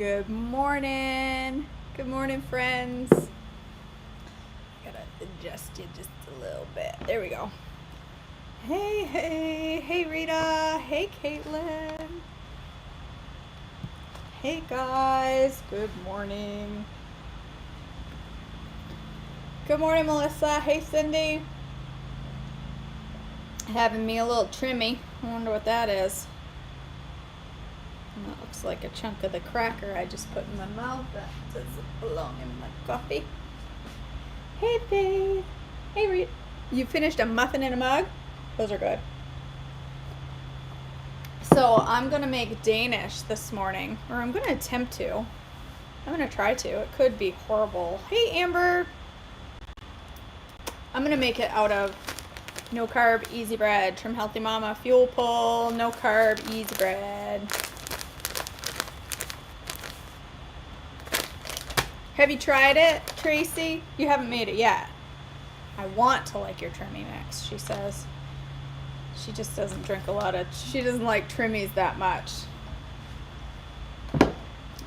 Good morning. Good morning, friends. Gotta adjust you just a little bit. There we go. Hey, Rita. Hey, Caitlin. Hey, guys. Good morning. Good morning, Melissa. Hey, Cindy. Having me a little trimmy. I wonder what that is. That looks like a chunk of the cracker I just put in my mouth. That doesn't belong in my coffee. Hey, babe. Hey, Rita. You finished a muffin in a mug? Those are good. So I'm going to make Danish this morning, or I'm going to attempt to. I'm going to try to. It could be horrible. Hey, Amber. I'm going to make it out of no carb, easy bread. Trim Healthy Mama, Fuel Pull, no carb, easy bread. Have you tried it, Tracy? You haven't made it yet. I want to like your trimmy mix, she says. She just doesn't drink a lot of, she doesn't like trimmies that much.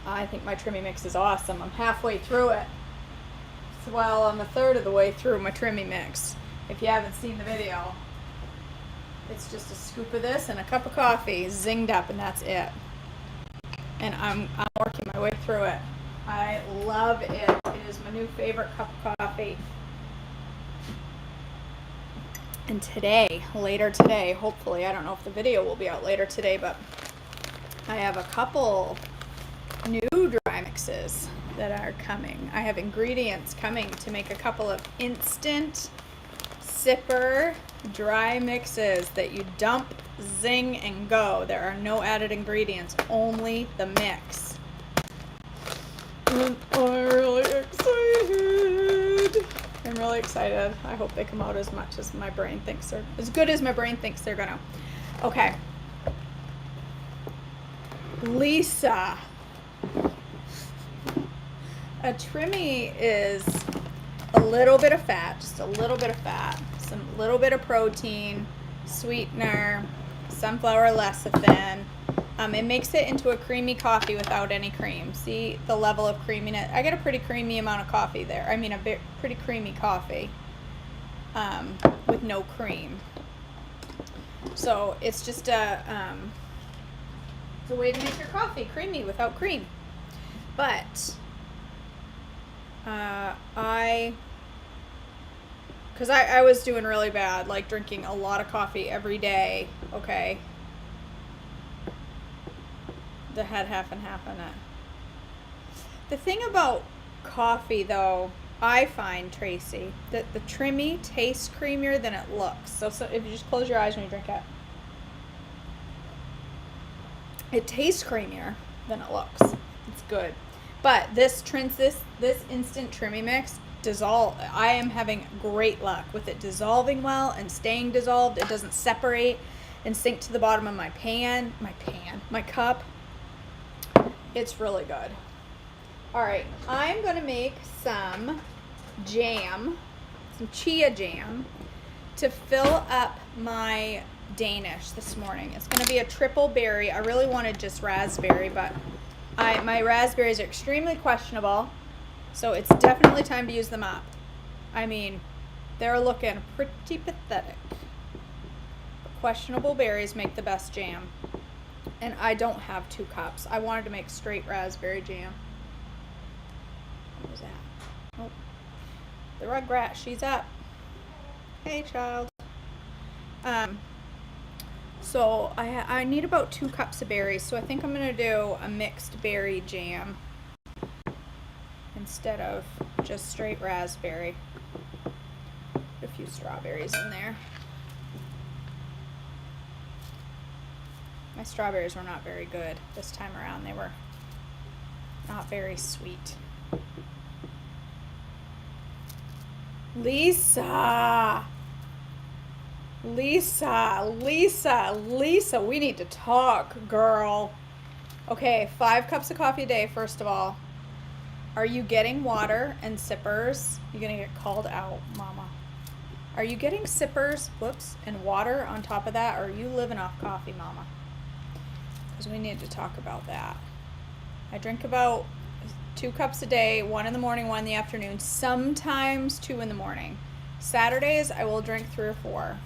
I think my trimmy mix is awesome. I'm halfway through it. Well, I'm a third of the way through my trimmy mix. If you haven't seen the video, it's just a scoop of this and a cup of coffee, zinged up, and that's it. And I'm working my way through it. I love it. It is my new favorite cup of coffee. And today, later today, hopefully, I don't know if the video will be out later today, but I have a couple new dry mixes that are coming. I have ingredients coming to make a couple of instant sipper dry mixes that you dump, zing, and go. There are no added ingredients, only the mix. And I'm really excited. I'm really excited. I hope they come out as much as my brain thinks they're, as good as my brain thinks they're gonna. Okay. Lisa. A trimmy is a little bit of fat, just a little bit of fat, some little bit of protein, sweetener, sunflower lecithin. It makes it into a creamy coffee without any cream. See the level of creaminess? I get a pretty creamy amount of coffee there. I mean, a pretty creamy coffee with no cream. So it's just it's a way to make your coffee creamy without cream. But because I was doing really bad, like drinking a lot of coffee every day, okay? That had half and half in it. The thing about coffee, though, I find, Tracy, that the trimmy tastes creamier than it looks. So if you just close your eyes when you drink it, it tastes creamier than it looks. It's good. But this instant trimmy mix I am having great luck with it dissolving well and staying dissolved. It doesn't separate and sink to the bottom of my cup. It's really good. All right, I'm going to make some jam, some chia jam, to fill up my Danish this morning. It's going to be a triple berry. I really wanted just raspberry, but my raspberries are extremely questionable, so it's definitely time to use them up. I mean, they're looking pretty pathetic. Questionable berries make the best jam. And I don't have 2 cups. I wanted to make straight raspberry jam. What was that? Oh, the Rugrat, she's up. Hey, child. So I need about 2 cups of berries. So I think I'm going to do a mixed berry jam instead of just straight raspberry. Put a few strawberries in there. My strawberries were not very good this time around. They were not very sweet. Lisa, we need to talk, girl. Okay, 5 cups of coffee a day, first of all. Are you getting water and sippers? You're gonna get called out, mama. Are you getting sippers, and water on top of that, or are you living off coffee, mama? Because we need to talk about that. I drink about 2 cups a day, 1 in the morning, 1 in the afternoon, sometimes 2 in the morning. Saturdays, I will drink 3 or 4.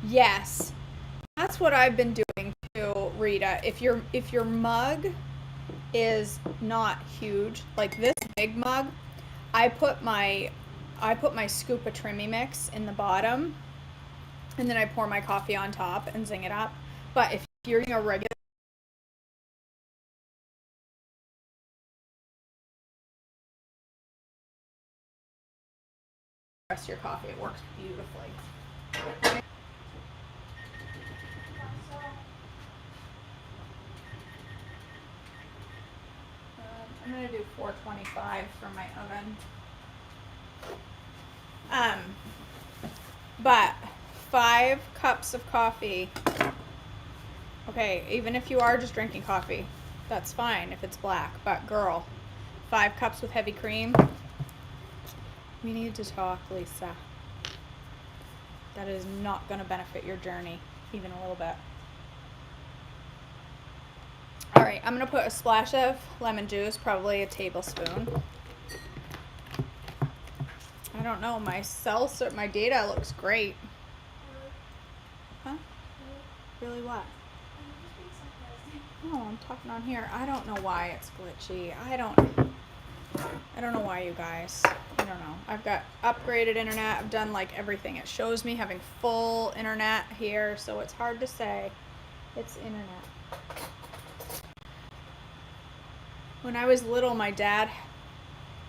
Yes, that's what I've been doing too, Rita. If your mug is not huge, like this big mug, I put my scoop of Trimmy mix in the bottom, and then I pour my coffee on top and zing it up. But if you're using a regular rest of your coffee, it works beautifully. I'm gonna do 425 for my oven. But 5 cups of coffee. Okay, even if you are just drinking coffee, that's fine if it's black. But girl, 5 cups with heavy cream. We need to talk, Lisa. That is not gonna benefit your journey even a little bit. All right, I'm gonna put a splash of lemon juice, probably a tablespoon. I don't know, my my data looks great. Huh? Really what? No, I'm talking on here. I don't know why it's glitchy. I don't know why, you guys. I don't know. I've got upgraded internet. I've done like everything. It shows me having full internet here, so it's hard to say. It's internet. When I was little, my dad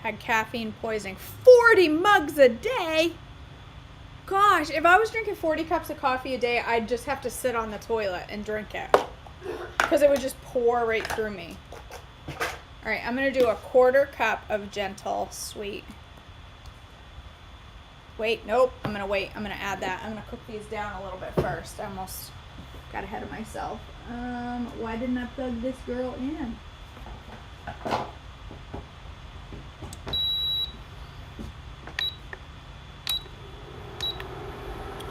had caffeine poisoning. 40 mugs a day? Gosh, if I was drinking 40 cups of coffee a day, I'd just have to sit on the toilet and drink it. Because it would just pour right through me. All right, I'm going to do a 1/4 cup of gentle sweet. Wait, nope, I'm going to wait. I'm going to add that. I'm going to cook these down a little bit first. I almost got ahead of myself. Why didn't I plug this girl in?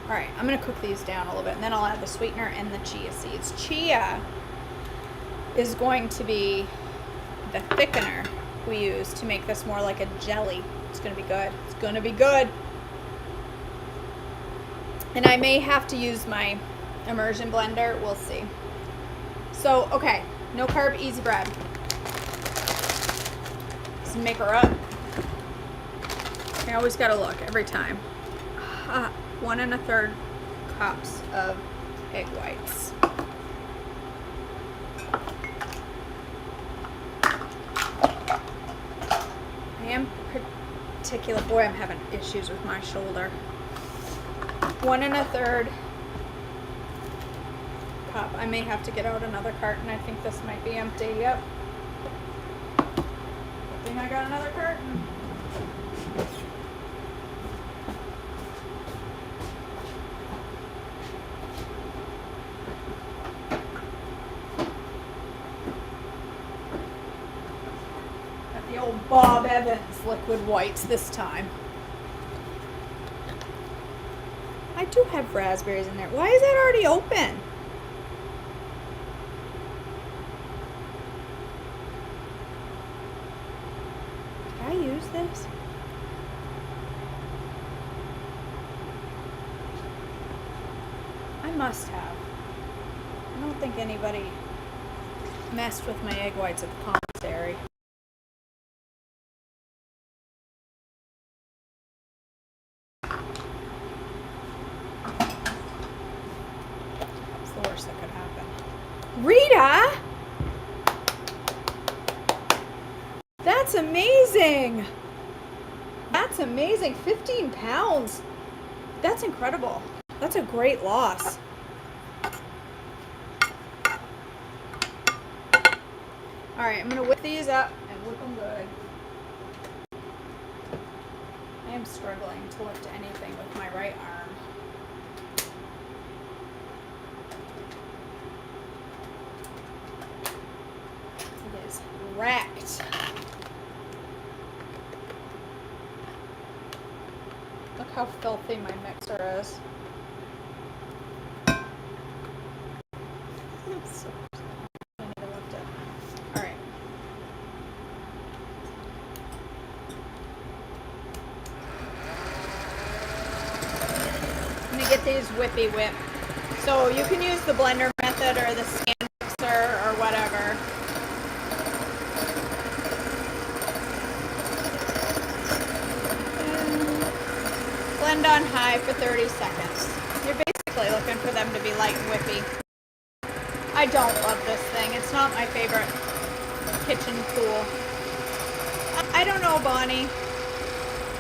All right, I'm going to cook these down a little bit, and then I'll add the sweetener and the chia seeds. Chia is going to be the thickener we use to make this more like a jelly. It's going to be good. It's going to be good. And I may have to use my immersion blender. We'll see. So, okay, no carb, easy bread. Let's make her up. I always got to look every time. 1 1/3 cups of egg whites. I am particular. Boy, I'm having issues with my shoulder. 1 1/3 cup. I may have to get out another carton. I think this might be empty. Yep. I think I got another carton. Got the old Bob Evans liquid whites this time. I do have raspberries in there. Why is that already open? Did I use this? I must have. I don't think anybody messed with my egg whites at the commissary. That's the worst that could happen. Rita! That's amazing! That's amazing. 15 pounds. That's incredible. That's a great loss. All right, I'm going to whip these up and whip them good. I am struggling to lift anything with my right arm. It is wrecked. Look how filthy my mixer is. his whippy whip. So you can use the blender method or the stand mixer or whatever. And blend on high for 30 seconds. You're basically looking for them to be light and whippy. I don't love this thing. It's not my favorite kitchen tool. I don't know, Bonnie,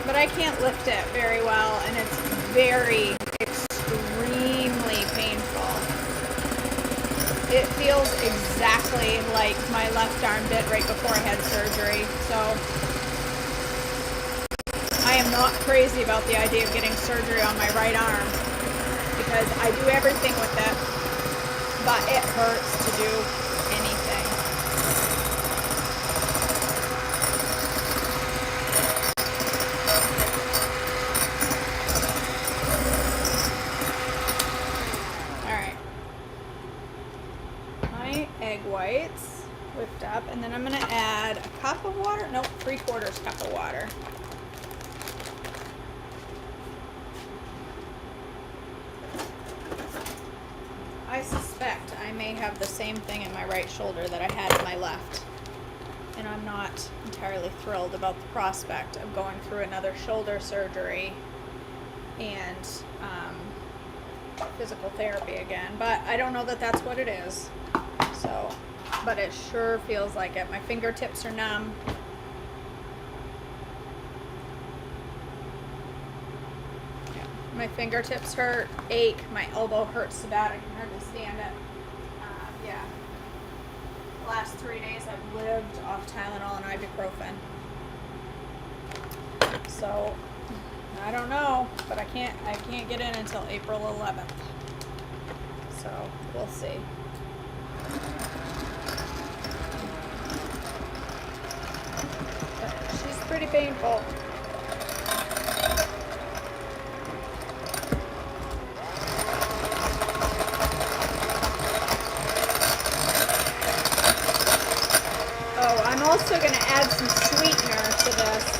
but I can't lift it very well, and it's very extremely painful. It feels exactly like my left arm did right before I had surgery, so I am not crazy about the idea of getting surgery on my right arm because I do everything with it, but it hurts to do anything. Egg whites whipped up, and then I'm going to add a cup of water. Nope, 3/4 cup of water. I suspect I may have the same thing in my right shoulder that I had in my left, and I'm not entirely thrilled about the prospect of going through another shoulder surgery and physical therapy again, but I don't know that that's what it is. So, but it sure feels like it. My fingertips are numb. Yeah. My fingertips hurt, ache. My elbow hurts so bad I can hardly stand it. Yeah. The last 3 days I've lived off Tylenol and ibuprofen. So, I don't know, but I can't get in until April 11th. So, we'll see. She's pretty painful. Oh, I'm also going to add some sweetener to this.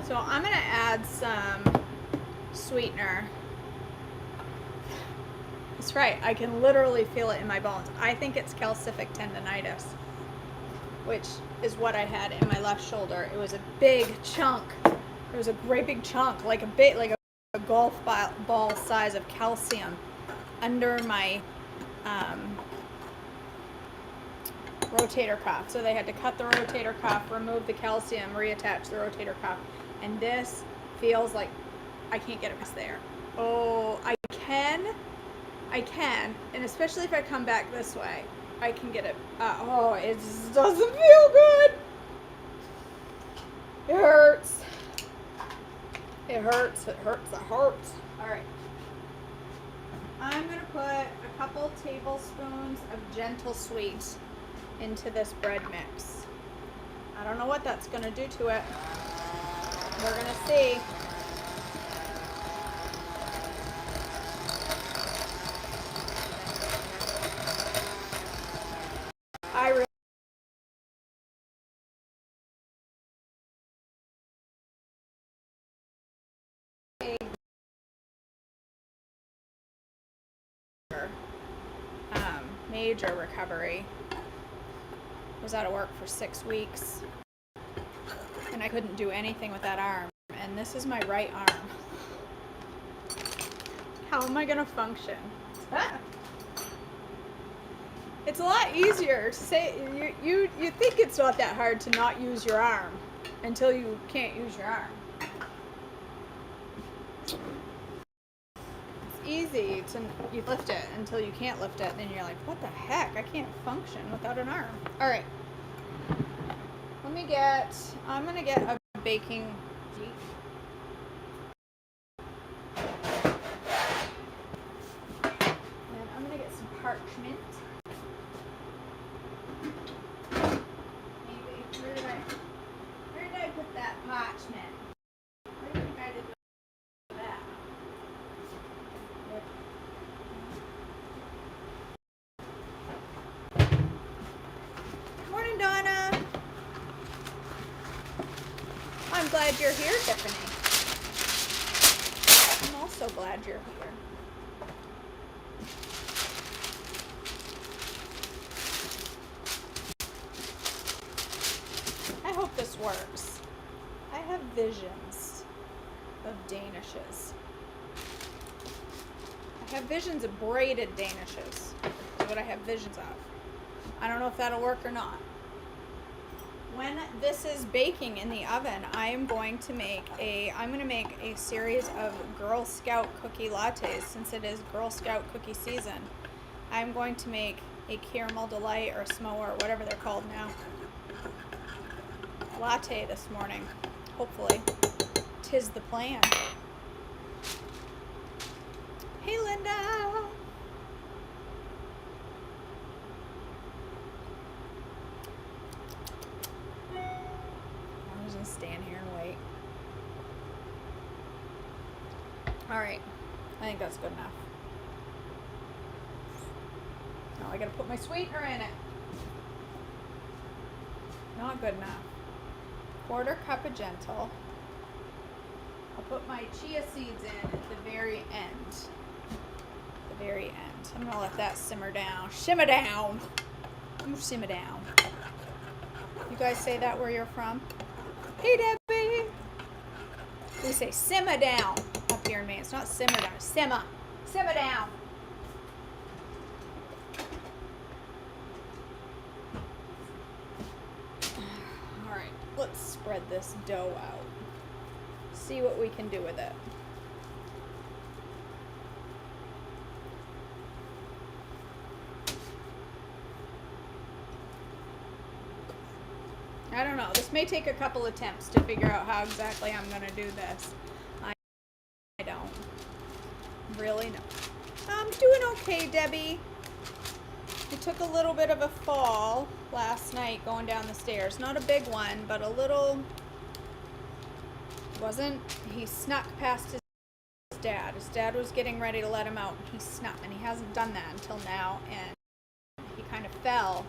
So I'm going to add some sweetener. That's right, I can literally feel it in my bones. I think it's calcific tendonitis, which is what I had in my left shoulder. It was a big chunk. It was a great big chunk, like a golf ball size of calcium under my rotator cuff. So they had to cut the rotator cuff, remove the calcium, reattach the rotator cuff. And this feels like I can't get it past there. Oh, I can, and especially if I come back this way, I can get it. Oh, it just doesn't feel good. It hurts. It hurts. It hurts. It hurts. All right. I'm gonna put a couple tablespoons of gentle sweet into this bread mix. I don't know what that's gonna do to it. We're gonna see. I really major recovery. Was out of work for 6 weeks. And I couldn't do anything with that arm. And this is my right arm. How am I going to function? It's a lot easier to say. You think it's not that hard to not use your arm until you can't use your arm. It's easy to you lift it until you can't lift it, and then you're like, what the heck? I can't function without an arm. All right. I'm gonna get a baking sheet. And I'm gonna get some parchment. glad you're here. I hope this works. I have visions of Danishes. I have visions of braided Danishes. That's what I have visions of. I don't know if that'll work or not. When this is baking in the oven, I'm going to make a series of Girl Scout cookie lattes. Since it is Girl Scout cookie season, I'm going to make a caramel delight or smo or whatever they're called now latte this morning. Hopefully, 'tis the plan. Hey, Linda. I'm just gonna stand here and wait. All right, I think that's good enough. Now I gotta put my sweetener in it. Not good enough. 1/4 cup of gentle. I'll put my chia seeds in at the very end. The very end. I'm gonna let that simmer down. Shimmer down. Simmer down. You guys say that where you're from? Hey, Debbie. We say simmer down up here in Maine. It's not simmer down. It's simmer. Simmer down. All right. Let's spread this dough out. See what we can do with it. I don't know. This may take a couple attempts to figure out how exactly I'm going to do this. I don't really know. I'm doing okay, Debbie. I took a little bit of a fall last night going down the stairs. Not a big one, but a little. He snuck past his dad. His dad was getting ready to let him out, and he snuck, and he hasn't done that until now, and he kind of fell,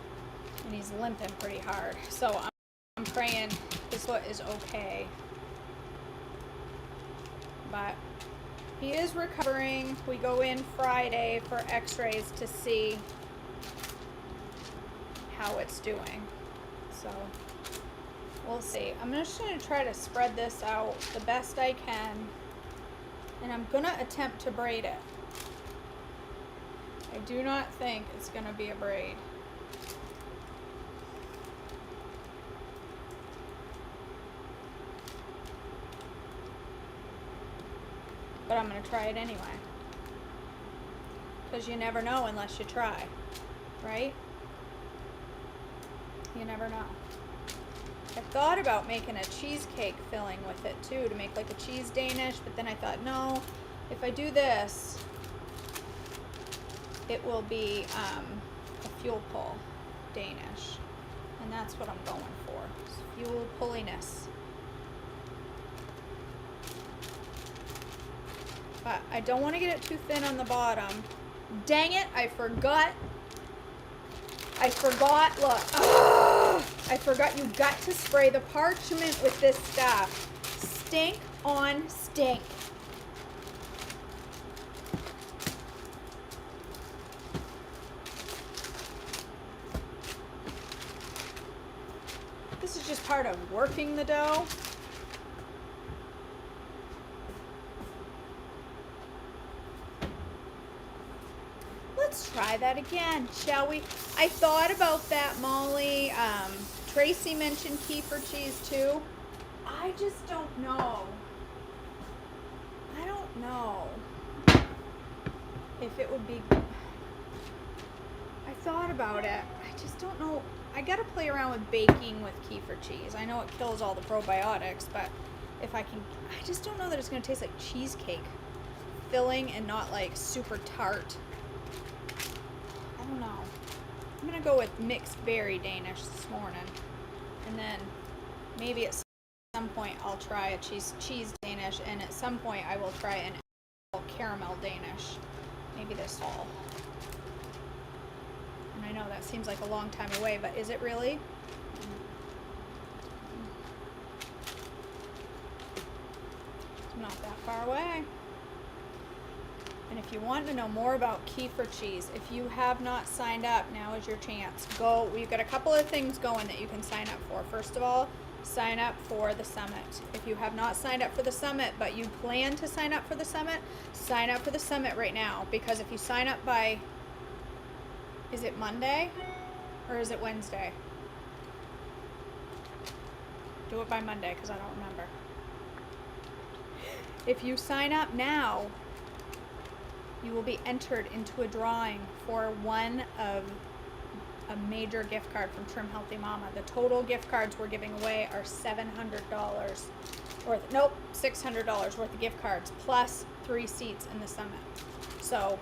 and he's limping pretty hard. So I'm praying his foot is okay. But he is recovering. We go in Friday for x-rays to see how it's doing. So we'll see. I'm just going to try to spread this out the best I can. And I'm going to attempt to braid it. I do not think it's going to be a braid. But I'm going to try it anyway. Because you never know unless you try. Right? You never know. I thought about making a cheesecake filling with it too, to make like a cheese Danish, but then I thought, no, if I do this, it will be a fuel pull Danish. And that's what I'm going for. It's fuel pulliness. But I don't want to get it too thin on the bottom. Dang it, I forgot. Look. I forgot you got to spray the parchment with this stuff. Stink on stink. This is just part of working the dough. Let's try that again, shall we? I thought about that, Molly. Tracy mentioned kefir cheese too. I just don't know. I don't know if it would be. I thought about it. I just don't know. I gotta play around with baking with kefir cheese. I know it kills all the probiotics, but if I can, I just don't know that it's gonna taste like cheesecake filling and not like super tart. I don't know. I'm gonna go with mixed berry Danish this morning, and then maybe at some point I'll try a cheese Danish, and at some point I will try an caramel Danish, maybe this fall. And I know that seems like a long time away, but is it really? It's not that far away. And if you want to know more about kefir cheese, if you have not signed up, now is your chance. Go. We've got a couple of things going that you can sign up for. First of all, sign up for the summit. If you have not signed up for the summit, but you plan to sign up for the summit, sign up for the summit right now. Because if you sign up by, is it Monday or is it Wednesday? Do it by Monday because I don't remember. If you sign up now, you will be entered into a drawing for one of a major gift card from Trim Healthy Mama. The total gift cards we're giving away are $700 worth, nope, $600 worth of gift cards, plus 3 seats in the summit. So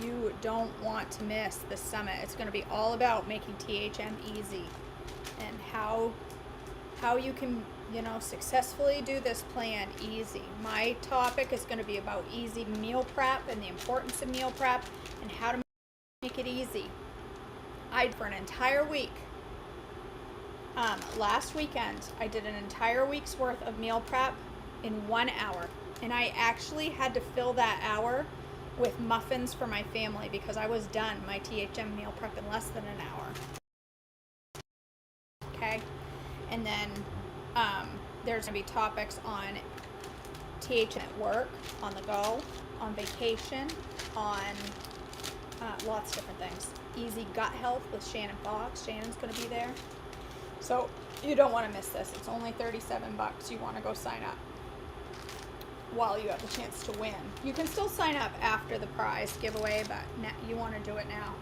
you don't want to miss the summit. It's going to be all about making THM easy and how you can, successfully do this plan easy. My topic is going to be about easy meal prep and the importance of meal prep and how to make it easy. For an entire week, last weekend, I did an entire week's worth of meal prep in 1 hour. And I actually had to fill that hour with muffins for my family because I was done my THM meal prep in less than an hour. Okay? And then there's going to be topics on THM at work, on the go, on vacation, on lots of different things. Easy gut health with Shannon Fox. Shannon's going to be there. So you don't want to miss this. It's only $37. You want to go sign up while you have the chance to win. You can still sign up after the prize giveaway, but you want to do it now.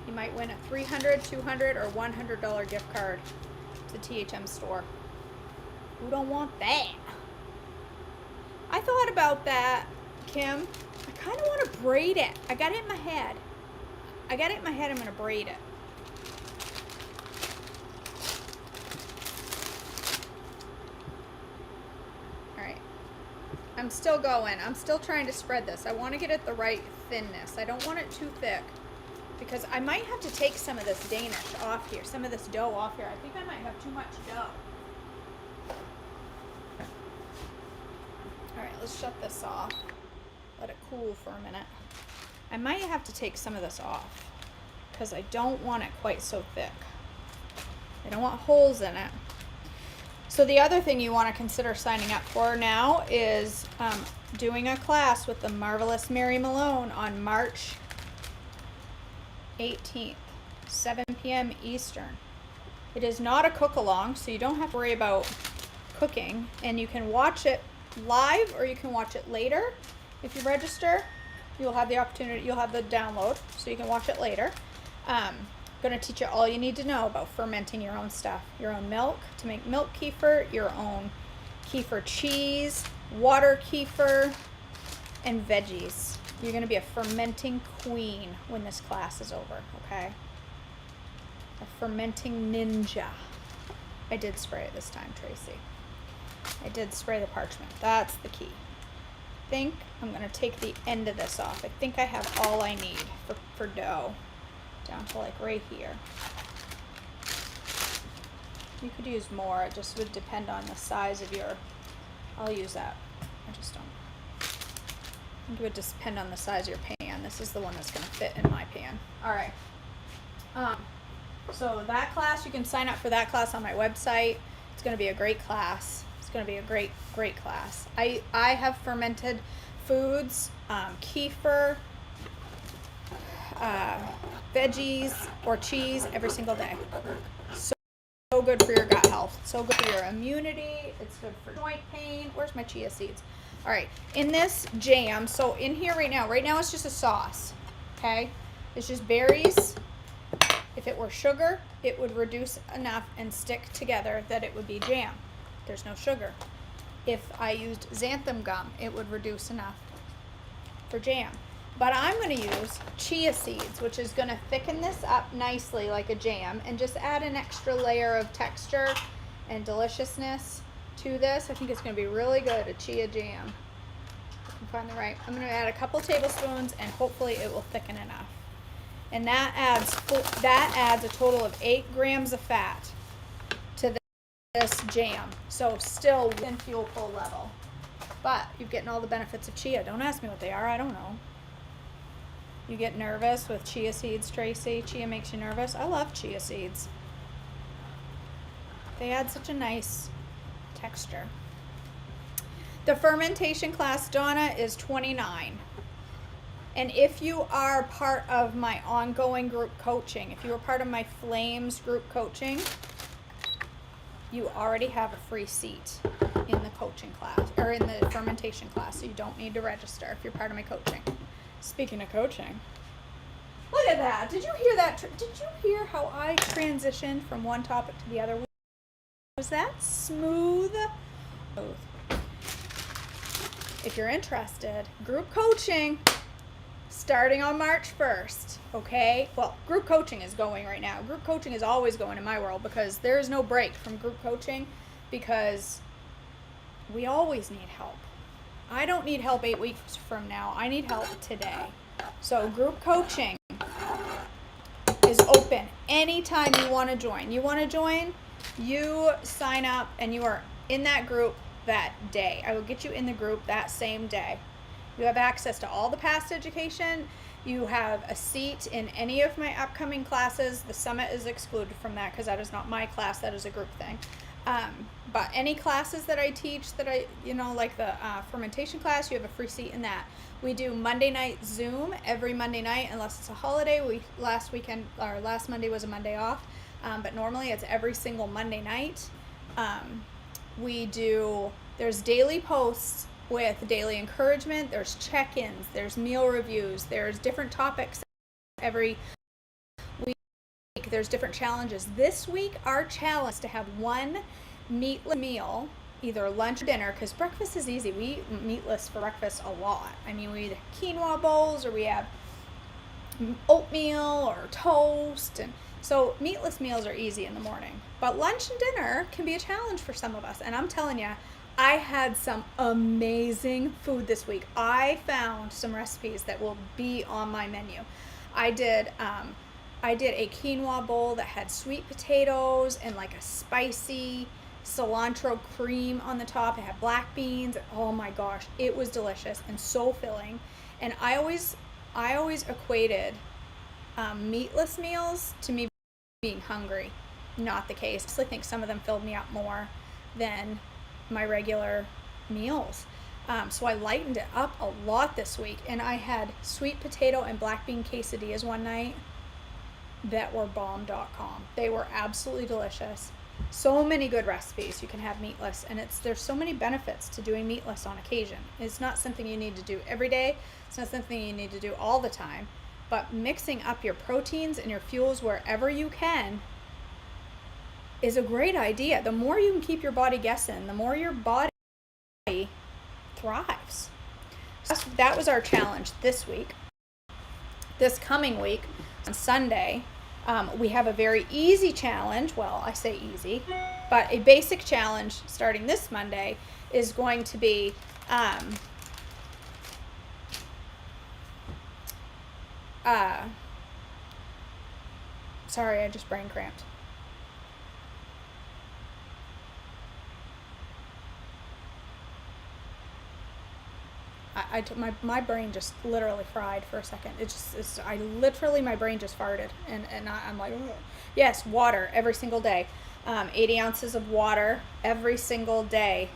You might win a $300, $200, or $100 gift card to THM store. Who don't want that? I thought about that, Kim. I kind of want to braid it. I got it in my head. I'm going to braid it. All right. I'm still going. I'm still trying to spread this. I want to get it the right thinness. I don't want it too thick because I might have to take some of this Danish off here, some of this dough off here. I think I might have too much dough. All right, let's shut this off. Let it cool for a minute. I might have to take some of this off because I don't want it quite so thick. I don't want holes in it. So the other thing you want to consider signing up for now is doing a class with the marvelous Mary Malone on March 18th, 7 p.m. Eastern. It is not a cook-along, so you don't have to worry about cooking, and you can watch it live or you can watch it later. If you register, you'll have the opportunity, you'll have the download, so you can watch it later. I'm going to teach you all you need to know about fermenting your own stuff. Your own milk to make milk kefir, your own kefir cheese, water kefir, and veggies. You're going to be a fermenting queen when this class is over, okay? A fermenting ninja. I did spray it this time, Tracy. I did spray the parchment. That's the key. I think I'm going to take the end of this off. I think I have all I need for dough. Down to like right here. You could use more. It just would depend on the size of your... I'll use that. I just don't... I think it would just depend on the size of your pan. This is the one that's going to fit in my pan. All right. So that class, you can sign up for that class on my website. It's going to be a great class. It's going to be a great, great class. I have fermented foods, kefir, veggies, or cheese every single day. So good for your gut health. So good for your immunity. It's good for joint pain. Where's my chia seeds? All right, in this jam, so in here right now it's just a sauce, okay? It's just berries. If it were sugar, it would reduce enough and stick together that it would be jam. There's no sugar. If I used xanthan gum, it would reduce enough for jam. But I'm going to use chia seeds, which is going to thicken this up nicely like a jam and just add an extra layer of texture and deliciousness to this. I think it's going to be really good, a chia jam. I can find the right. I'm going to add a couple tablespoons and hopefully it will thicken enough. And that adds a total of 8 grams of fat to this jam. So still within fuel pull level. But you're getting all the benefits of chia. Don't ask me what they are. I don't know. You get nervous with chia seeds, Tracy. Chia makes you nervous. I love chia seeds. They add such a nice texture. The fermentation class, Donna, is $29. And if you are part of my ongoing group coaching, if you are part of my Flames group coaching, you already have a free seat in the coaching class, or in the fermentation class, so you don't need to register if you're part of my coaching. Speaking of coaching, look at that. Did you hear that? Did you hear how I transitioned from one topic to the other? Was that smooth? If you're interested, group coaching starting on March 1st, okay? Well, group coaching is going right now. Group coaching is always going in my world because there is no break from group coaching because we always need help. I don't need help 8 weeks from now. I need help today. So group coaching is open anytime you want to join. You want to join, you sign up and you are in that group that day. I will get you in the group that same day. You have access to all the past education. You have a seat in any of my upcoming classes. The summit is excluded from that because that is not my class. That is a group thing. But any classes that I teach that like the fermentation class, you have a free seat in that. We do Monday night Zoom every Monday night unless it's a holiday. Last Monday was a Monday off. But normally it's every single Monday night. There's daily posts with daily encouragement, there's check-ins, there's meal reviews, there's different topics every week, there's different challenges. This week, our challenge is to have one meatless meal, either lunch or dinner, because breakfast is easy. We eat meatless for breakfast a lot. I mean, we eat quinoa bowls, or we have oatmeal or toast, and so meatless meals are easy in the morning. But lunch and dinner can be a challenge for some of us, and I'm telling you, I had some amazing food this week. I found some recipes that will be on my menu. I did a quinoa bowl that had sweet potatoes and like a spicy cilantro cream on the top. It had black beans. Oh my gosh, it was delicious and so filling. And I always equated meatless meals to me being hungry. Not the case. I think some of them filled me up more than my regular meals. So I lightened it up a lot this week, and I had sweet potato and black bean quesadillas one night that were bomb.com. They were absolutely delicious. So many good recipes you can have meatless, and there's so many benefits to doing meatless on occasion. It's not something you need to do every day. It's not something you need to do all the time, but mixing up your proteins and your fuels wherever you can is a great idea. The more you can keep your body guessing, the more your body thrives. So that was our challenge this week. This coming week, on Sunday, we have a very easy challenge. Well, I say easy, but a basic challenge starting this Monday is going to be sorry, I just brain cramped. My brain just literally fried for a second. My brain just farted, and I'm like, ugh. Yes, water every single day. 80 ounces of water every single day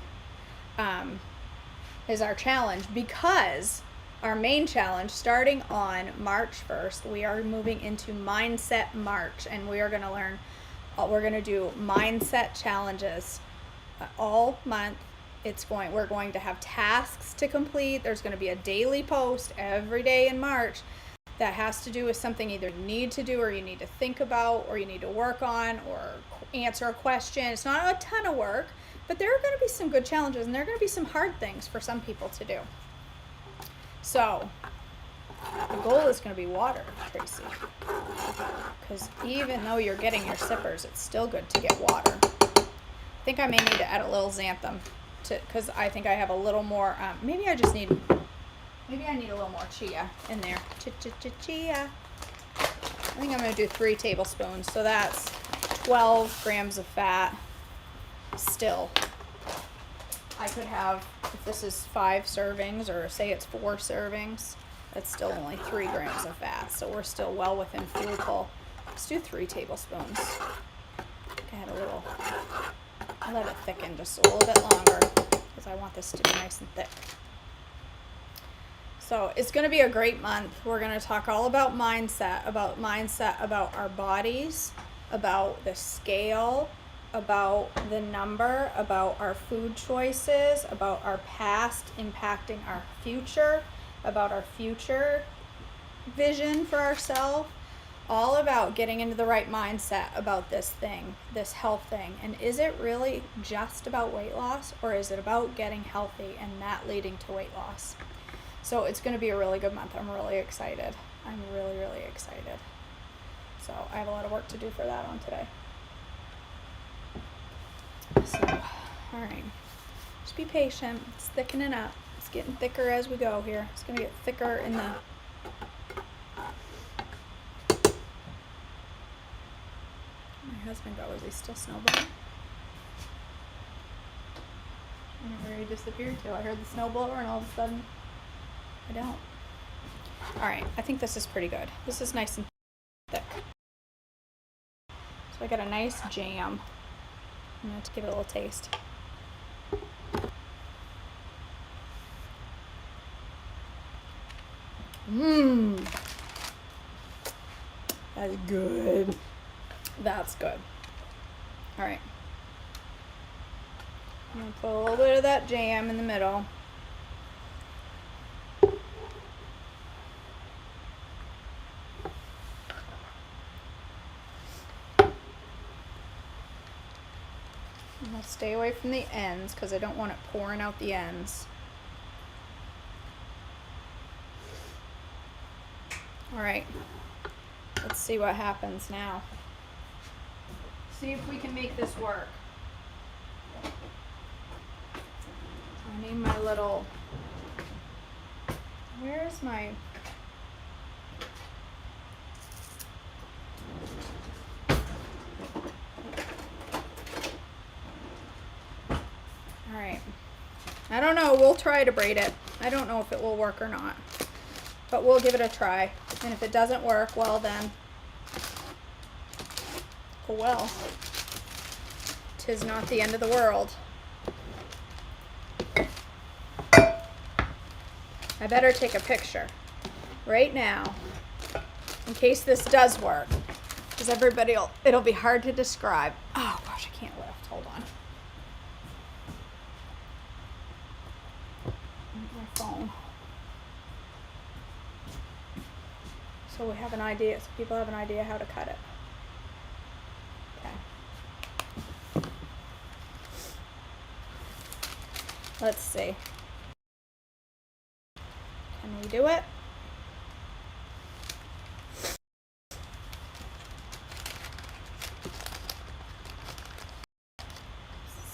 is our challenge, because our main challenge, starting on March 1st, we are moving into Mindset March, and we are going to learn, we're going to do mindset challenges all month. We're going to have tasks to complete. There's going to be a daily post every day in March that has to do with something either you need to do, or you need to think about, or you need to work on, or answer a question. It's not a ton of work, but there are going to be some good challenges, and there are going to be some hard things for some people to do. So the goal is going to be water, Tracy, because even though you're getting your sippers, it's still good to get water. I think I may need to add a little xanthan, because I think I have a little more, maybe I need a little more chia in there. Chia. I think I'm going to do 3 tablespoons. So that's 12 grams of fat. Still, I could have, if this is 5 servings, or say it's 4 servings, That's still only 3 grams of fat, so we're still well within fuel pull. Let's do 3 tablespoons. I had a little, I'll let it thicken just a little bit longer because I want this to be nice and thick. So it's going to be a great month. We're going to talk all about mindset, about our bodies, about the scale, about the number, about our food choices, about our past impacting our future, about our future vision for ourselves, all about getting into the right mindset about this thing, this health thing. And is it really just about weight loss, or is it about getting healthy and that leading to weight loss? So it's going to be a really good month. I'm really excited. I'm really, really excited. So I have a lot of work to do for that on today. So, all right. Just be patient. It's thickening up. It's getting thicker as we go here. It's going to get thicker in the... My husband go. Is he still snowblowing? I don't know where he disappeared to. I heard the snowblower and all of a sudden I don't. All right. I think this is pretty good. This is nice and thick. So I got a nice jam. I'm going to give it a little taste. Mmm. That's good. That's good. All right. I'm going to put a little bit of that jam in the middle. I'll stay away from the ends because I don't want it pouring out the ends. All right, let's see what happens now. See if we can make this work. I need my little, where's my, all right, I don't know, we'll try to braid it. I don't know if it will work or not, but we'll give it a try. And if it doesn't work, well then, oh well, 'tis not the end of the world. I better take a picture right now in case this does work, because it'll be hard to describe. Oh gosh, I can't lift, hold on. My phone. So we have an idea, so people have an idea how to cut it. Okay. Let's see. Can we do it?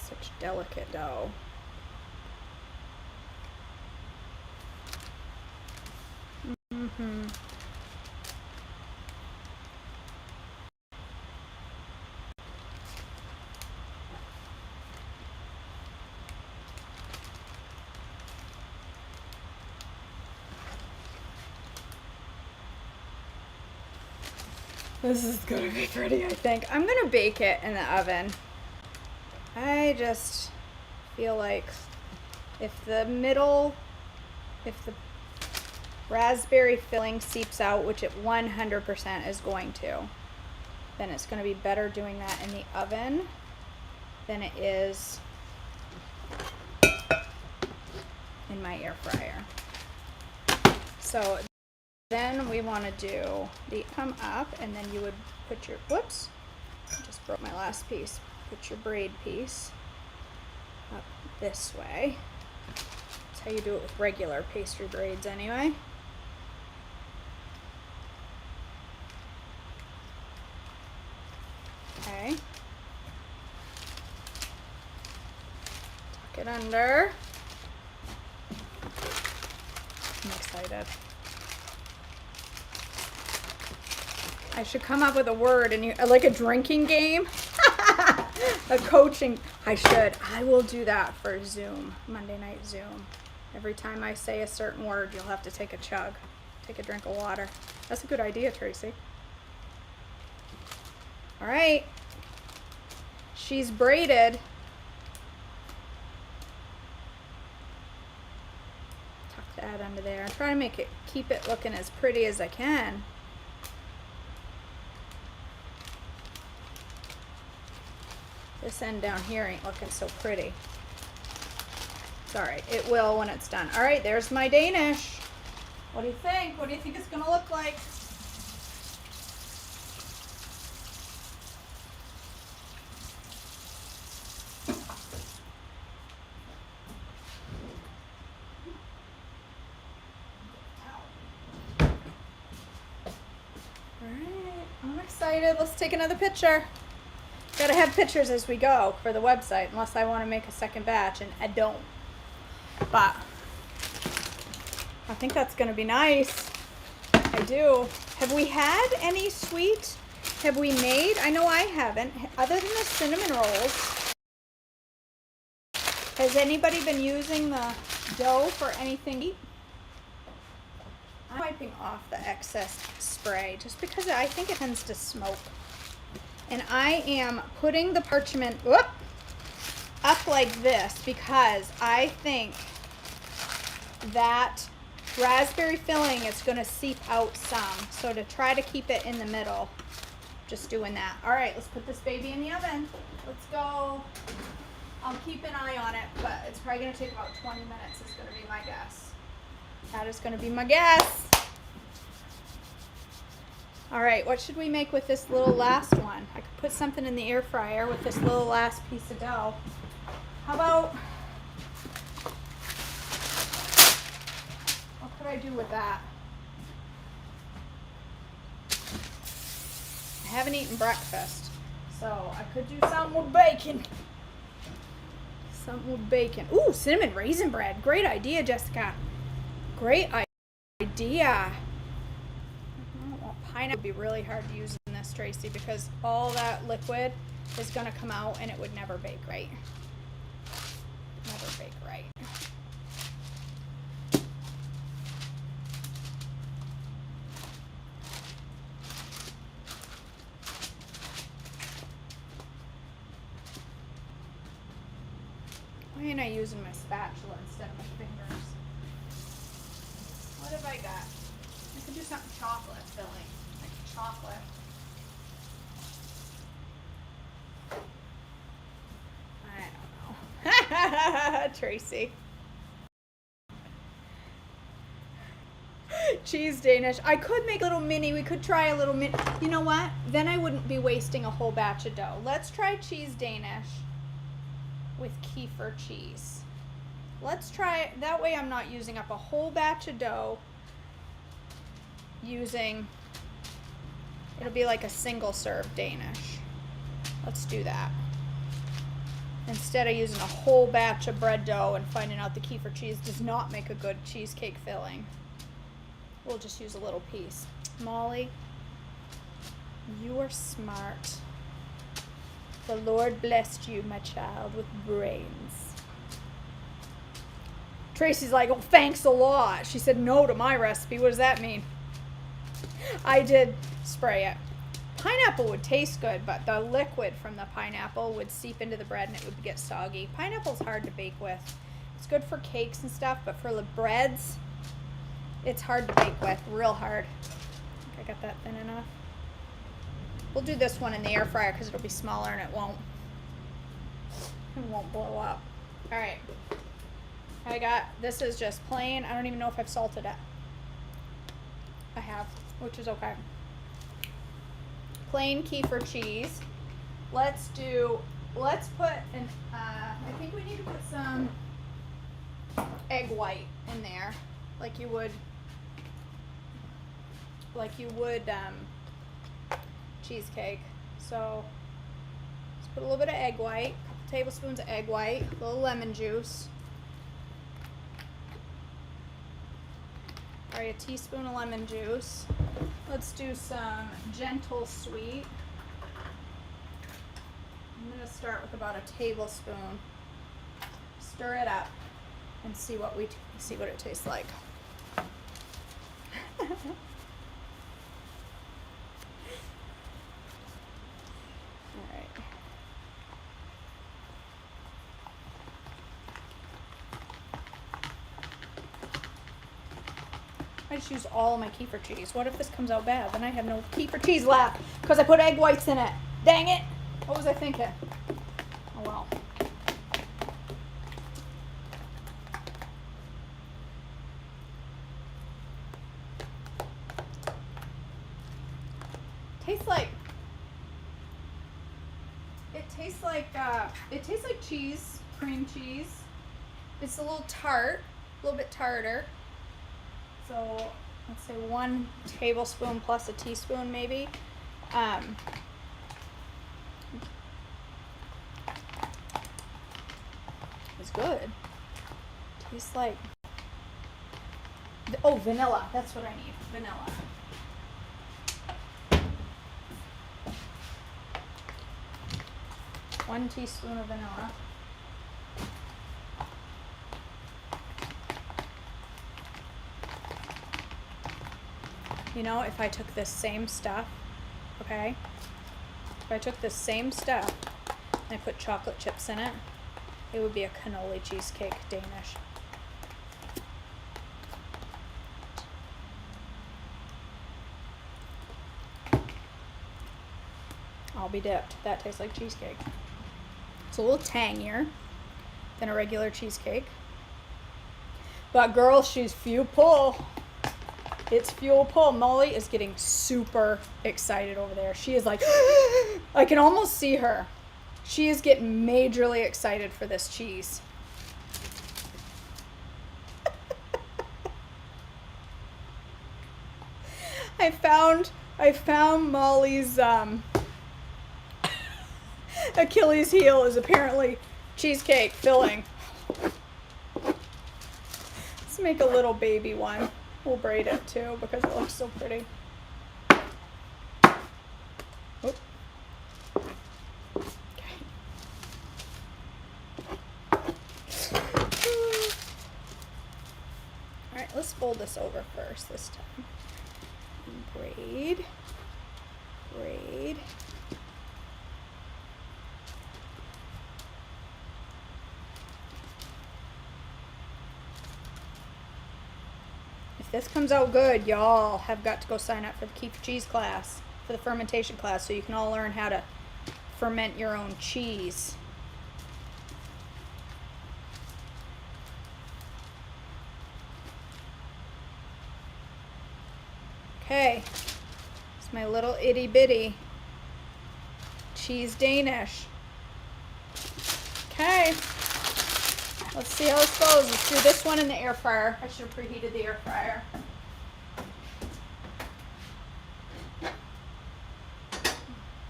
Such delicate dough. Mm-hmm. This is gonna be pretty, I think. I'm gonna bake it in the oven. I just feel like if the raspberry filling seeps out, which it 100% is going to, then it's gonna be better doing that in the oven than it is in my air fryer. So then we want to do the come up, and then you would put your, whoops, I just broke my last piece. Put your braid piece up this way. That's how you do it with regular pastry braids anyway. Okay. Tuck it under. I'm excited. I should come up with a word, and like a drinking game, a coaching. I will do that for Zoom, Monday night Zoom. Every time I say a certain word, you'll have to take a chug. take a drink of water. That's a good idea, Tracy. All right. She's braided. Tuck that under there. I'm trying to keep it looking as pretty as I can. This end down here ain't looking so pretty. It's all right. It will when it's done. All right, there's my Danish. What do you think? What do you think it's gonna look like? All right, I'm excited. Let's take another picture. Gotta have pictures as we go for the website, unless I want to make a second batch, and I don't. But I think that's gonna be nice. I do. Have we had any sweet? Have we made? I know I haven't. Other than the cinnamon rolls, has anybody been using the dough for anything? I'm wiping off the excess spray just because I think it tends to smoke. And I am putting the parchment up like this because I think that raspberry filling is going to seep out some. So to try to keep it in the middle, just doing that. All right, let's put this baby in the oven. Let's go. I'll keep an eye on it, but it's probably going to take about 20 minutes is going to be my guess. That is going to be my guess. All right, what should we make with this little last one? I could put something in the air fryer with this little last piece of dough. How about, what could I do with that? I haven't eaten breakfast, so I could do something with bacon. Something with bacon. Ooh, cinnamon raisin bread. Great idea, Jessica. Great idea. Pineapple would be really hard to use in this, Tracy, because all that liquid is going to come out and it would never bake right. Never bake right. Why ain't I using my spatula instead of my fingers? What have I got? I could do something chocolate filling. Like chocolate. I don't know. Tracy. Cheese Danish. I could make a little mini. We could try a little mini. You know what? Then I wouldn't be wasting a whole batch of dough. Let's try cheese Danish with kefir cheese. Let's try it. That way I'm not using up a whole batch of dough. It'll be like a single serve Danish. Let's do that. Instead of using a whole batch of bread dough and finding out the kefir cheese does not make a good cheesecake filling. We'll just use a little piece. Molly, you are smart. The Lord blessed you, my child, with brains. Tracy's like, oh, thanks a lot. She said no to my recipe. What does that mean? I did spray it. Pineapple would taste good, but the liquid from the pineapple would seep into the bread and it would get soggy. Pineapple's hard to bake with. It's good for cakes and stuff, but for the breads, it's hard to bake with. Real hard. I think I got that thin enough. We'll do this one in the air fryer because it'll be smaller and it won't blow up. All right. This is just plain. I don't even know if I've salted it. I have, which is okay. Plain kefir cheese. Let's put an, I think we need to put some egg white in there, like you would cheesecake. So let's put a little bit of egg white, a couple tablespoons of egg white, a little lemon juice. All right, a teaspoon of lemon juice. Let's do some gentle sweet. I'm gonna start with about a tablespoon. Stir it up and see what it tastes like. I just used all of my kefir cheese. What if this comes out bad? Then I have no kefir cheese left because I put egg whites in it. Dang it. What was I thinking? Oh well. It tastes like cheese, cream cheese. It's a little tart, a little bit tartar. So let's say 1 tablespoon plus a teaspoon maybe. It's good. Tastes like, oh, vanilla. That's what I need. Vanilla. One teaspoon of vanilla. You know, if I took this same stuff, okay? If I took this same stuff and I put chocolate chips in it, it would be a cannoli cheesecake Danish. I'll be dipped. That tastes like cheesecake. It's a little tangier than a regular cheesecake. But girl, she's fuel pull. It's fuel pull. Molly is getting super excited over there. She is like, I can almost see her. She is getting majorly excited for this cheese. I found Molly's Achilles heel is apparently cheesecake filling. Let's make a little baby one. We'll braid it too because it looks so pretty. Oop. Okay. All right, let's fold this over first this time. And braid. If this comes out good, y'all have got to go sign up for the kefir cheese class, for the fermentation class, so you can all learn how to ferment your own cheese. Okay, it's my little itty bitty cheese Danish. Okay. Let's see how this goes. Let's do this one in the air fryer. I should have preheated the air fryer.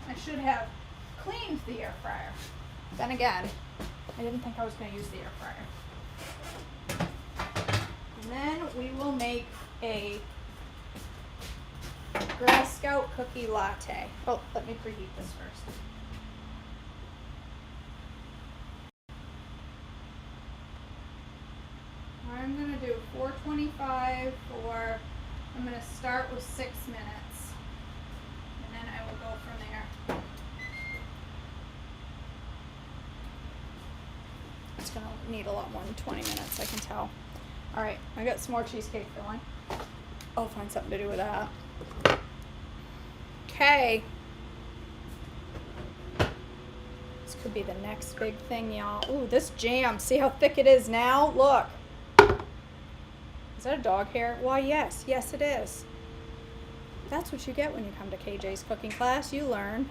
I should have cleaned the air fryer. Then again, I didn't think I was going to use the air fryer. And then we will make a Girl Scout cookie latte. Oh, let me preheat this first. I'm going to do 425 for, I'm going to start with 6 minutes, and then I will go from there. It's going to need a lot more than 20 minutes, I can tell. All right, I got some more cheesecake filling. I'll find something to do with that. Okay. This could be the next big thing, y'all. Ooh, this jam. See how thick it is now? Look. Is that a dog hair? Why, yes. Yes, it is. That's what you get when you come to KJ's cooking class. You learn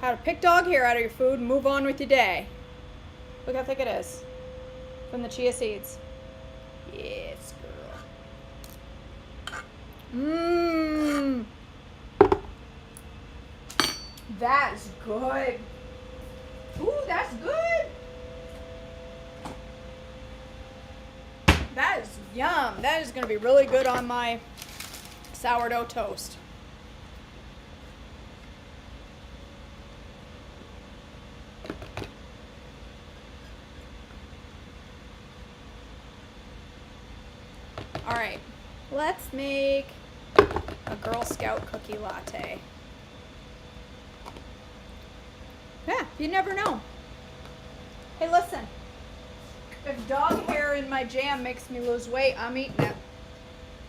how to pick dog hair out of your food and move on with your day. Look how thick it is from the chia seeds. Yes, girl. Mmm. That is good. Ooh, that's good. That is yum. That is going to be really good on my sourdough toast. All right, let's make a Girl Scout cookie latte. Yeah, you never know. Hey, listen. If dog hair in my jam makes me lose weight, I'm eating it.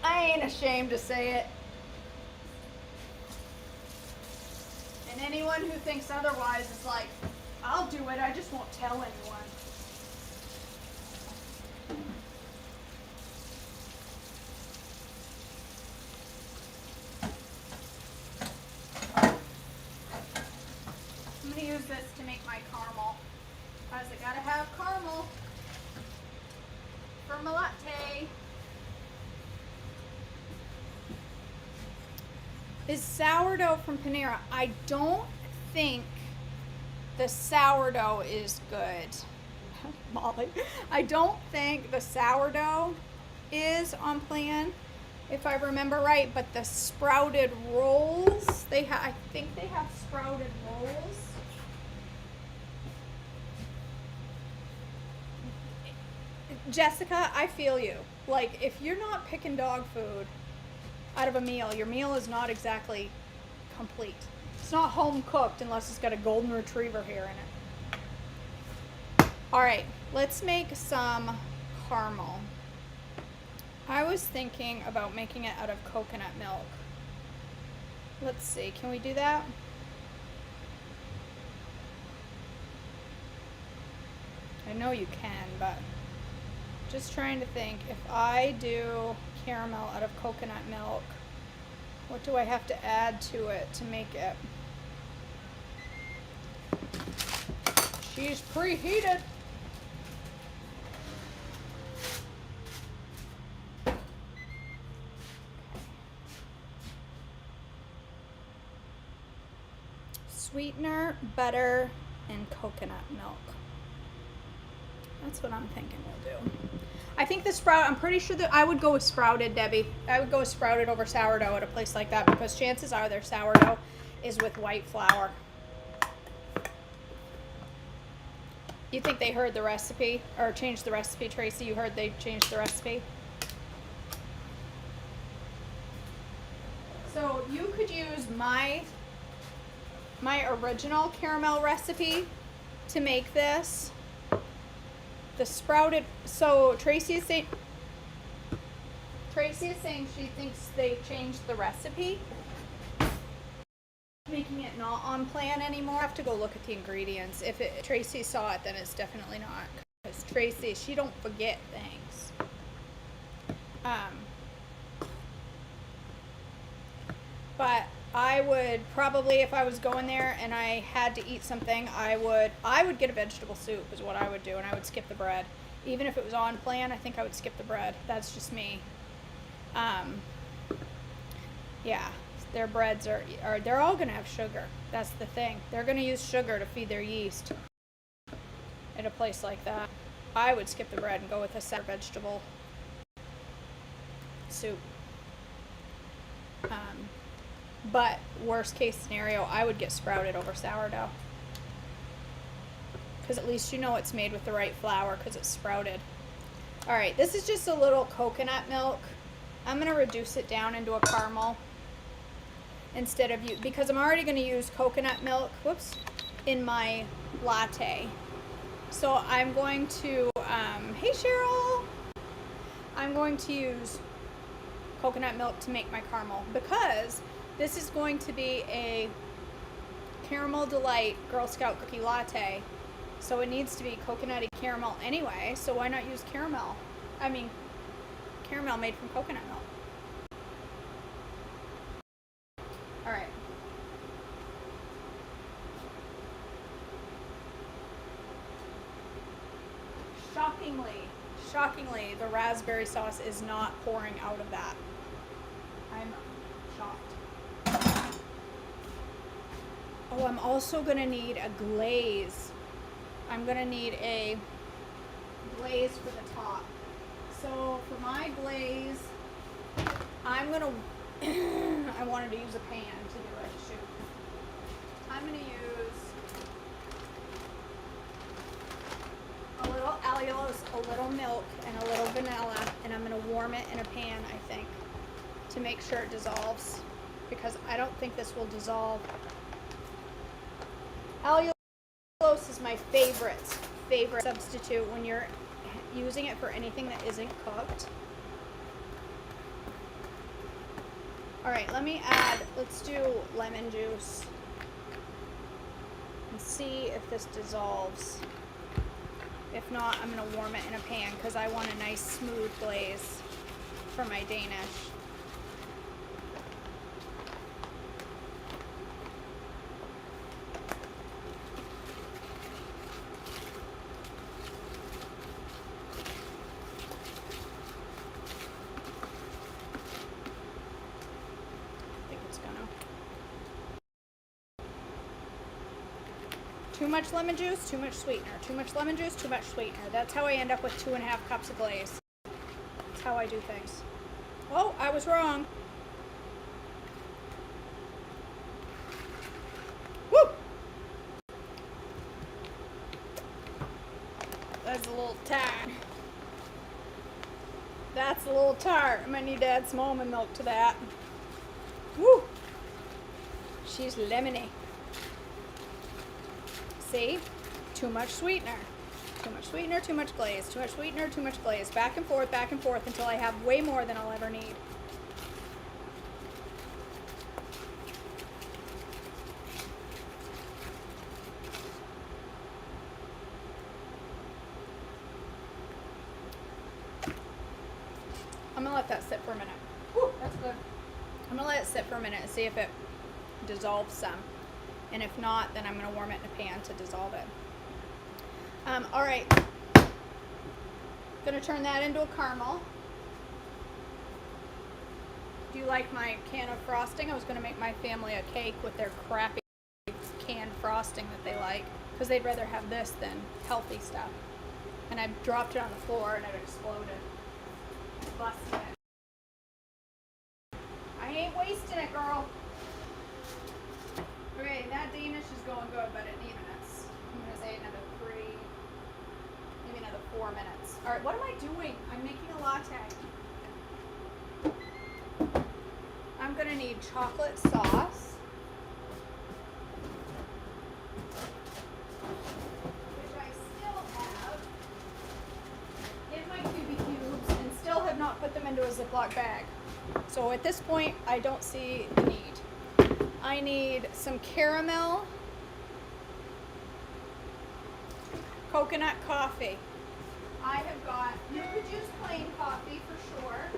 I ain't ashamed to say it. And anyone who thinks otherwise is like, I'll do it, I just won't tell anyone. I'm going to use this to make my caramel, because I gotta have caramel for my latte. Is sourdough from Panera? I don't think the sourdough is good. Molly, I don't think the sourdough is on plan, if I remember right, but the sprouted rolls, I think they have sprouted rolls. Jessica, I feel you. Like, if you're not picking dog food out of a meal, your meal is not exactly complete. It's not home cooked unless it's got a golden retriever hair in it. All right, let's make some caramel. I was thinking about making it out of coconut milk. Let's see, can we do that? I know you can, but just trying to think, if I do caramel out of coconut milk, what do I have to add to it to make it? She's preheated. Sweetener, butter, and coconut milk. That's what I'm thinking we'll do. I think the I'm pretty sure that I would go with sprouted, Debbie. I would go with sprouted over sourdough at a place like that, because chances are their sourdough is with white flour. You think they heard the recipe or changed the recipe, Tracy? You heard they changed the recipe? So you could use my original caramel recipe to make this. The sprouted, so Tracy is saying she thinks they changed the recipe, making it not on plan anymore. I have to go look at the ingredients. If Tracy saw it, then it's definitely not. Because Tracy, she don't forget things. But I would probably, if I was going there and I had to eat something, I would get a vegetable soup is what I would do, and I would skip the bread. Even if it was on plan, I think I would skip the bread. That's just me. Yeah, their breads are they're all gonna have sugar. That's the thing. They're gonna use sugar to feed their yeast at a place like that. I would skip the bread and go with a set vegetable soup. But worst case scenario, I would get sprouted over sourdough. Because at least you know it's made with the right flour because it's sprouted. Alright, this is just a little coconut milk. I'm going to reduce it down into a caramel. Instead of because I'm already going to use coconut milk, in my latte. So I'm going to, hey Cheryl! I'm going to use coconut milk to make my caramel, because this is going to be a Caramel Delight Girl Scout cookie latte, so it needs to be coconutty caramel anyway, so why not use caramel made from coconut milk. Alright. Shockingly, the raspberry sauce is not pouring out of that. I'm shocked. Oh, I'm also going to need a glaze. I'm going to need a glaze for the top. So for my glaze, I'm going to, I wanted to use a pan to do it. Shoot. I'm going to use a little allulose, a little milk, and a little vanilla, and I'm going to warm it in a pan, I think, to make sure it dissolves, because I don't think this will dissolve. Allulose is my favorite substitute when you're using it for anything that isn't cooked. All right, let's do lemon juice and see if this dissolves. If not, I'm gonna warm it in a pan because I want a nice smooth glaze for my Danish. Too much lemon juice, too much sweetener. Too much lemon juice, too much sweetener. That's how I end up with 2.5 cups of glaze. That's how I do things. Oh, I was wrong. Woo! That's a little tart. That's a little tart. I'm gonna need to add some almond milk to that. Woo! She's lemony. See? Too much sweetener. Too much sweetener, too much glaze. Too much sweetener, too much glaze. Back and forth until I have way more than I'll ever need. I'm gonna let that sit for a minute. Whew, that's good. I'm gonna let it sit for a minute and see if it dissolves some. And if not, then I'm going to warm it in a pan to dissolve it. All right. Going to turn that into a caramel. Do you like my can of frosting? I was going to make my family a cake with their crappy canned frosting that they like, because they'd rather have this than healthy stuff. And I dropped it on the floor and it exploded. Busted it. I ain't wasting it, girl. Okay, that Danish is going good, but it needs minutes. I'm going to say another 3, maybe another 4 minutes. All right, what am I doing? I'm making a latte. I'm going to need chocolate sauce, which I still have in my QB cubes and still have not put them into a Ziploc bag. So at this point, I don't see the need. I need some caramel coconut coffee. I have got, you could use plain coffee for sure.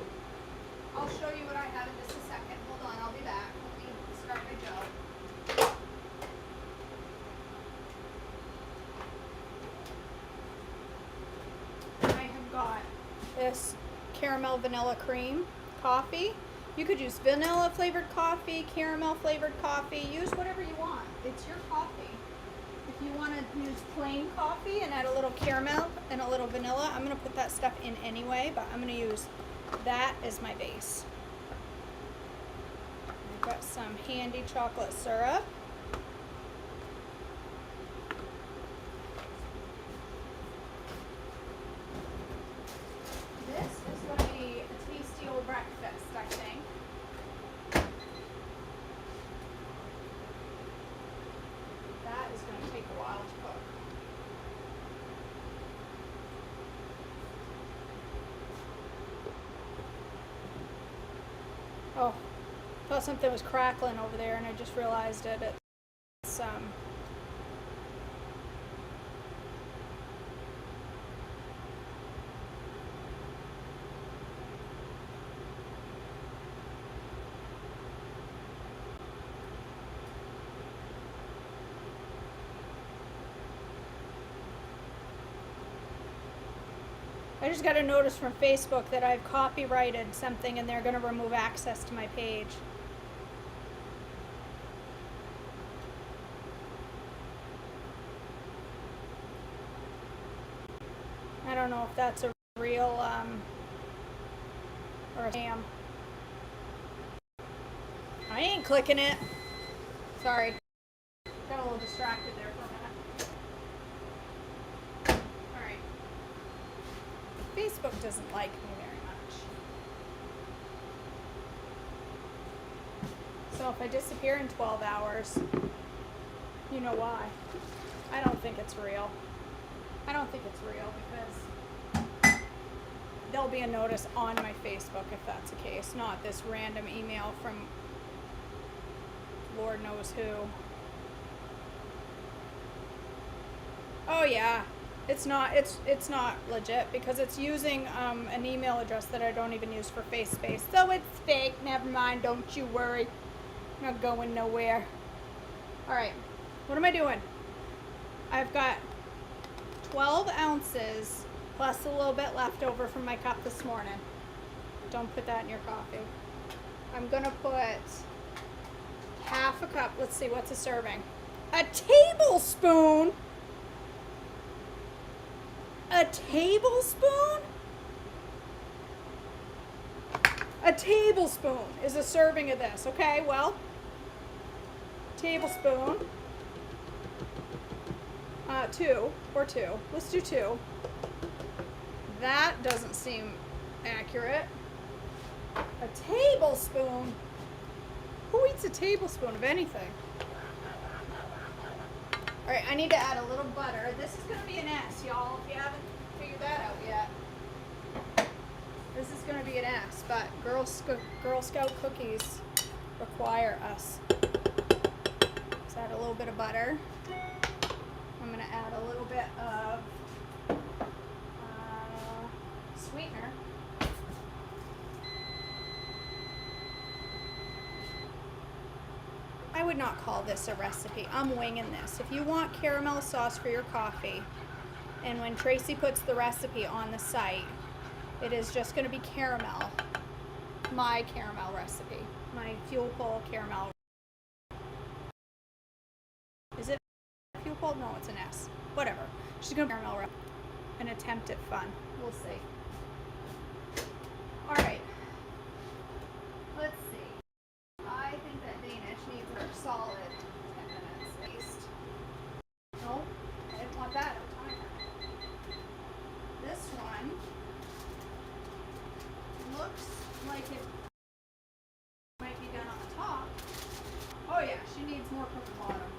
I'll show you what I have in just a second. Hold on, I'll be back. Let me start my jug. I have got this caramel vanilla cream coffee. You could use vanilla flavored coffee, caramel flavored coffee, use whatever you want. It's your coffee. If you want to use plain coffee and add a little caramel and a little vanilla, I'm going to put that stuff in anyway, but I'm going to use that as my base. I've got some handy chocolate syrup. This is going to be a tasty old breakfast, I think. That is going to take a while to cook. Oh, thought something was crackling over there and I just realized it. It's I just got a notice from Facebook that I've copyrighted something and they're going to remove access to my page. I don't know if that's a real or a scam. I ain't clicking it. Sorry. Got a little distracted there for a minute. Alright. Facebook doesn't like me very much. So if I disappear in 12 hours, you know why. I don't think it's real. I don't think it's real because there'll be a notice on my Facebook if that's the case, not this random email from Lord knows who. Oh yeah, it's not legit because it's using an email address that I don't even use for FaceSpace. So it's fake. Never mind. Don't you worry. I'm not going nowhere. All right. What am I doing? I've got 12 ounces plus a little bit left over from my cup this morning. Don't put that in your coffee. I'm gonna put half a cup. Let's see, what's a serving? A tablespoon? A tablespoon? A tablespoon is a serving of this. Okay, well, tablespoon. Two. Let's do 2. That doesn't seem accurate. A tablespoon? Who eats a tablespoon of anything? All right, I need to add a little butter. This is going to be an S, y'all, if you haven't figured that out yet. This is going to be an S, but Girl Scout cookies require us. Let's add a little bit of butter. I'm going to add a little bit of sweetener. I would not call this a recipe. I'm winging this. If you want caramel sauce for your coffee, and when Tracy puts the recipe on the site, it is just going to be caramel. My caramel recipe. My fuel pole caramel. Is it fuel pole? No, it's an S. Whatever. She's going to caramel and attempt at fun. We'll see. All right. Let's see. I think that Danish needs a solid 10 minutes at least. No, I didn't want that on timer. This one looks like it might be done on the top. Oh yeah, she needs more from the bottom.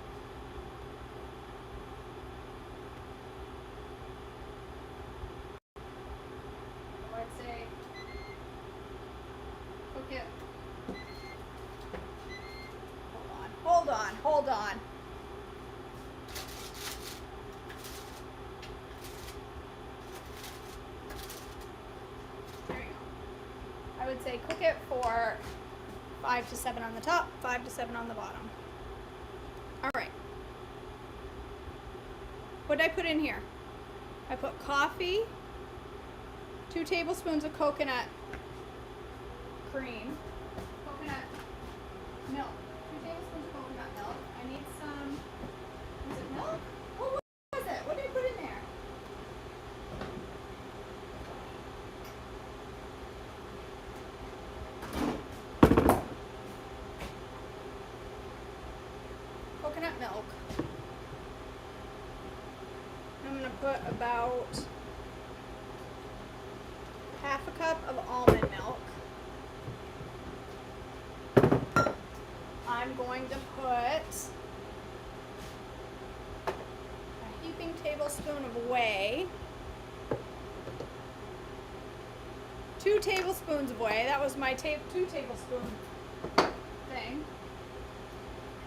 I'd say cook it. Hold on. There you go. I would say cook it for 5 to 7 on the top, 5 to 7 on the bottom. All right. What did I put in here? I put coffee, 2 tablespoons of coconut cream, coconut milk. 2 tablespoons of coconut milk. I need some, is it milk? Oh, what was it? What did I put in there? Coconut milk. I'm going to put about half a cup of almond milk. I'm going to put a heaping tablespoon of whey. 2 tablespoons of whey. That was my 2 tablespoon thing.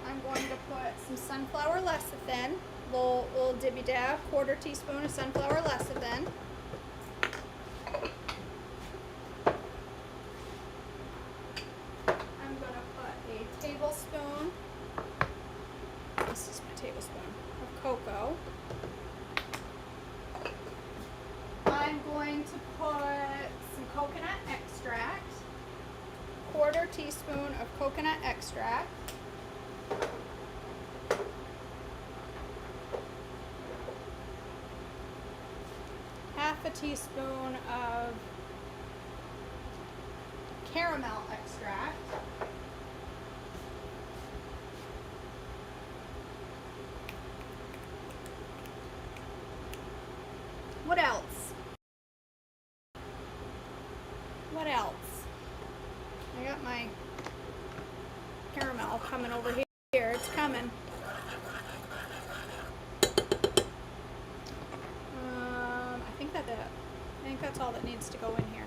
I'm going to put some sunflower lecithin, little dibby dab, 1/4 teaspoon of sunflower lecithin. I'm going to put a tablespoon, this is my tablespoon, of cocoa. I'm going to put some coconut extract, 1/4 teaspoon of coconut extract. Half a teaspoon of caramel extract. What else? What else? I got my caramel coming over here. It's coming. I think that's it. I think that's all that needs to go in here.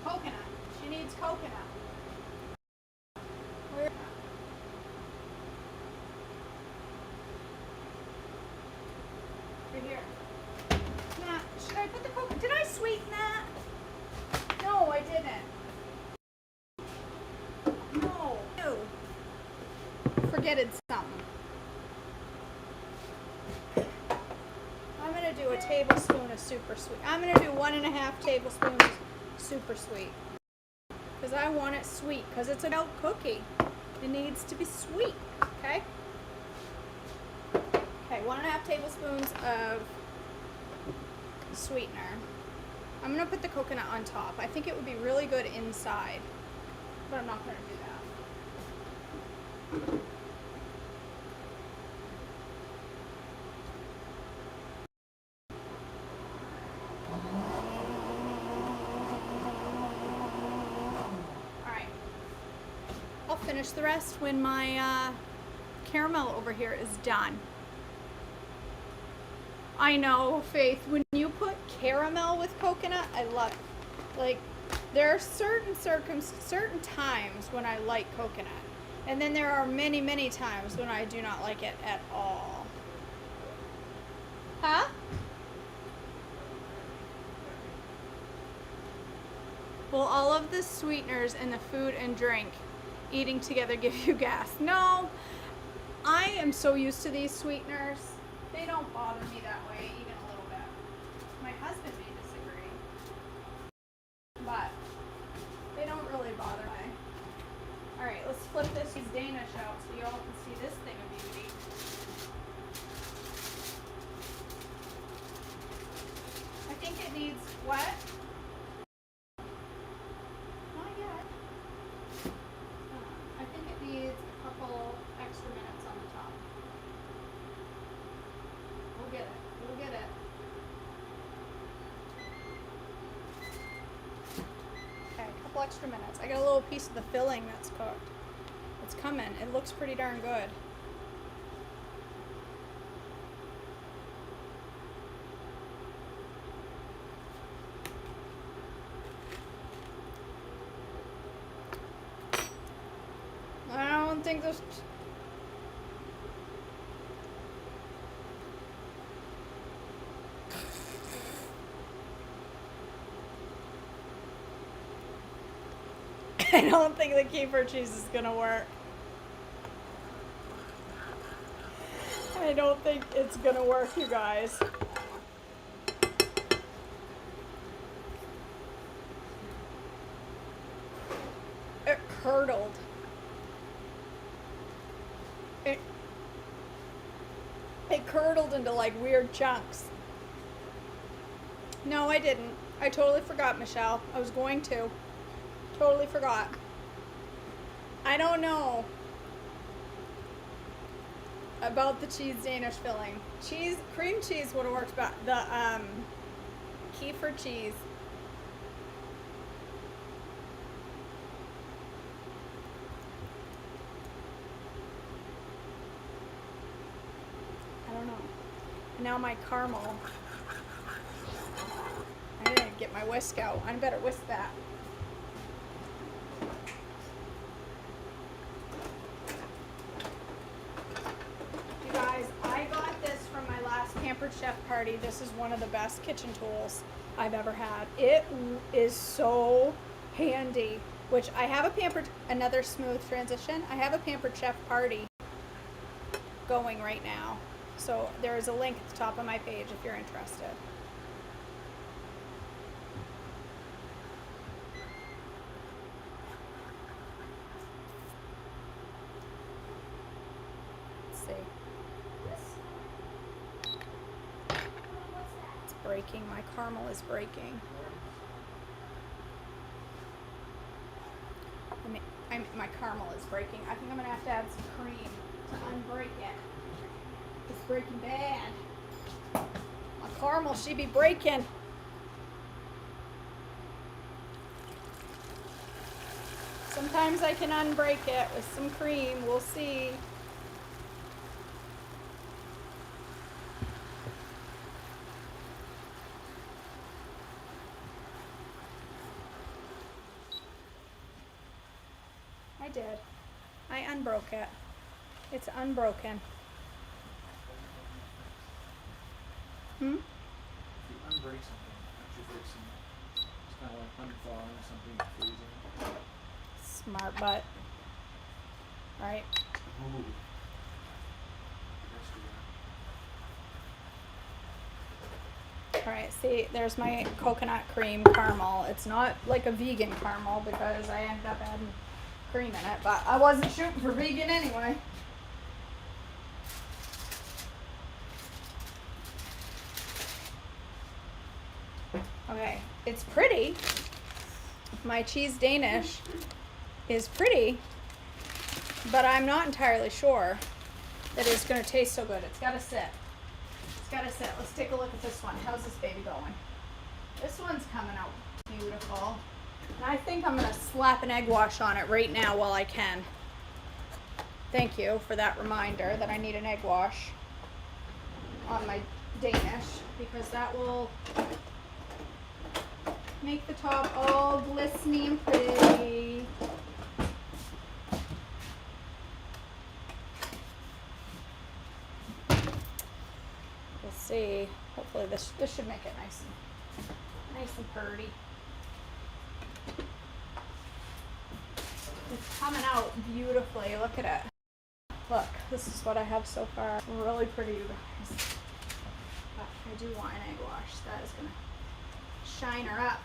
Coconut. She needs coconut. Where? Right here. Nah, should I put the coconut? Did I sweeten that? No, I didn't. No. Ew. Forgetted something. I'm going to do a tablespoon of super sweet. I'm going to do 1.5 tablespoons super sweet. Because I want it sweet. Because it's a milk cookie. It needs to be sweet. Okay? Okay, 1.5 tablespoons of sweetener. I'm going to put the coconut on top. I think it would be really good inside. But I'm not going to do that. Finish the rest when my caramel over here is done. I know, Faith, when you put caramel with coconut, I love it. Like, there are certain times when I like coconut. And then there are many, many times when I do not like it at all. Huh? Will all of the sweeteners in the food and drink eating together give you gas? No, I am so used to these sweeteners. They don't bother me that way even a little bit. My husband may disagree, but they don't really bother me. All right, let's flip this Danish out so you all can see this thing of beauty. I think it needs what? Extra minutes. I got a little piece of the filling that's cooked. It's coming. It looks pretty darn good. I don't think this. I don't think the keeper cheese is gonna work. I don't think it's gonna work, you guys. It curdled. It curdled into like weird chunks. No, I didn't. I totally forgot, Michelle. I was going to. Totally forgot. I don't know about the cheese Danish filling. Cream cheese would have worked better. The kefir cheese. I don't know. And now my caramel. I didn't get my whisk out. I better whisk that. Chef party. This is one of the best kitchen tools I've ever had. It is so handy, which I have another smooth transition. I have a Pampered Chef party going right now. So there is a link at the top of my page if you're interested. Let's see. Breaking. My caramel is breaking. My caramel is breaking. I think I'm gonna have to add some cream to unbreak it. It's breaking bad. My caramel, she be breaking. Sometimes I can unbreak it with some cream. We'll see. I did. I unbroke it. It's unbroken. Hmm? If you unbreak something, don't you break some? It's kind of like unthawing something, freezing. Smart butt. Right? Ooh. Yes, we are. Alright, see, there's my coconut cream caramel. It's not like a vegan caramel because I ended up adding cream in it, but I wasn't shooting for vegan anyway. Okay, it's pretty. My cheese Danish is pretty, but I'm not entirely sure that it's going to taste so good. It's got to sit. It's got to sit. Let's take a look at this one. How's this baby going? This one's coming out beautiful. And I think I'm going to slap an egg wash on it right now while I can. Thank you for that reminder that I need an egg wash on my Danish, because that will make the top all glistening and pretty. We'll see. Hopefully this should make it nice and purty. It's coming out beautifully. Look at it. Look, this is what I have so far. Really pretty, you guys. But I do want an egg wash. That is gonna shine her up.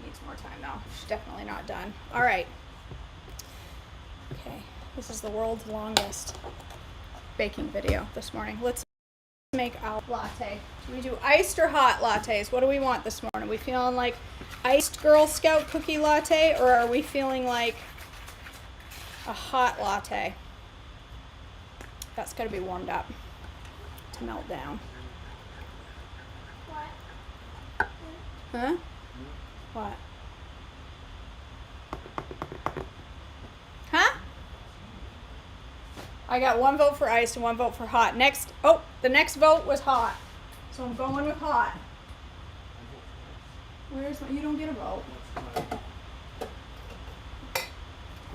Needs more time though. She's definitely not done. All right. Okay, this is the world's longest baking video this morning. Let's make our latte. Do we do iced or hot lattes? What do we want this morning? Are we feeling like iced Girl Scout cookie latte, or are we feeling like a hot latte? That's got to be warmed up to melt down. What? Huh? What? Huh? I got one vote for iced and one vote for hot. Next, oh, the next vote was hot. So I'm going with hot. Where's my, you don't get a vote.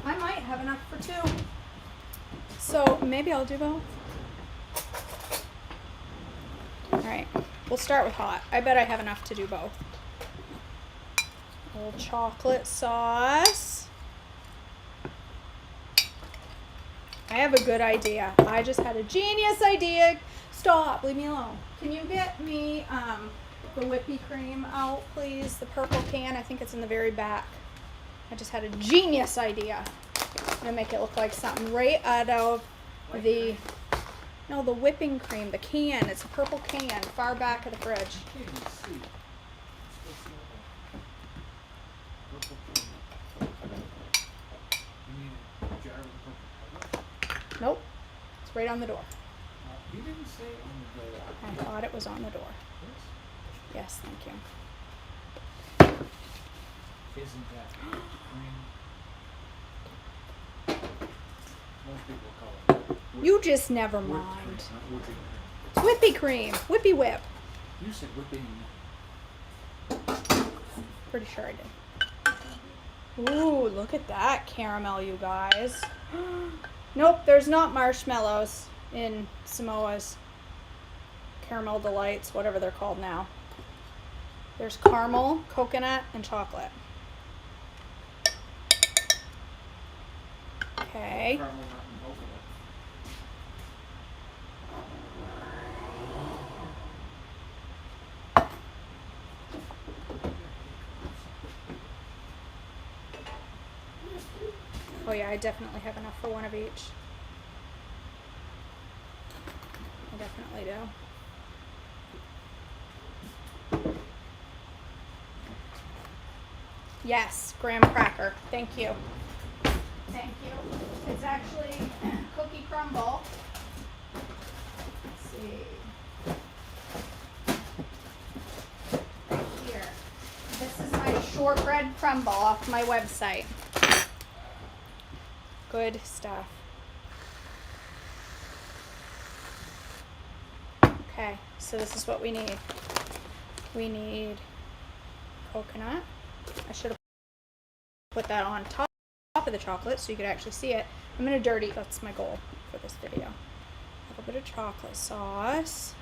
I might have enough for two. So maybe I'll do both. All right, we'll start with hot. I bet I have enough to do both. A little chocolate sauce. I have a good idea. I just had a genius idea. Stop, leave me alone. Can you get me the whippy cream out, please? The purple can, I think it's in the very back. I just had a genius idea. I'm gonna make it look like something right out of the, no, the whipping cream, the can. It's a purple can, far back of the fridge. Can't even see. It's supposed to look like purple cream. You mean a jar with purple color? Nope, it's right on the door. You didn't say on the door. I thought it was on the door. Yes. Yes, thank you. Isn't that cream? Most people call it whipped. You just never Whipped mind. cream, not whipping cream. It's whippy cream, whippy whip. You said whipping. Pretty sure I did. Ooh, look at that caramel, you guys. Nope, there's not marshmallows in Samoa's Caramel Delights, whatever they're called now. There's caramel, coconut, and chocolate. Okay. Caramel, not in both of them. Oh yeah, I definitely have enough for one of each. I definitely do. Yes, graham cracker. Thank you. Thank you. It's actually cookie crumble. Let's see. Right here. This is my shortbread crumble off my website. Good stuff. Okay, so this is what we need. We need coconut. I should have put that on top of the chocolate so you could actually see it. I'm gonna dirty, that's my goal for this video. A little bit of chocolate sauce.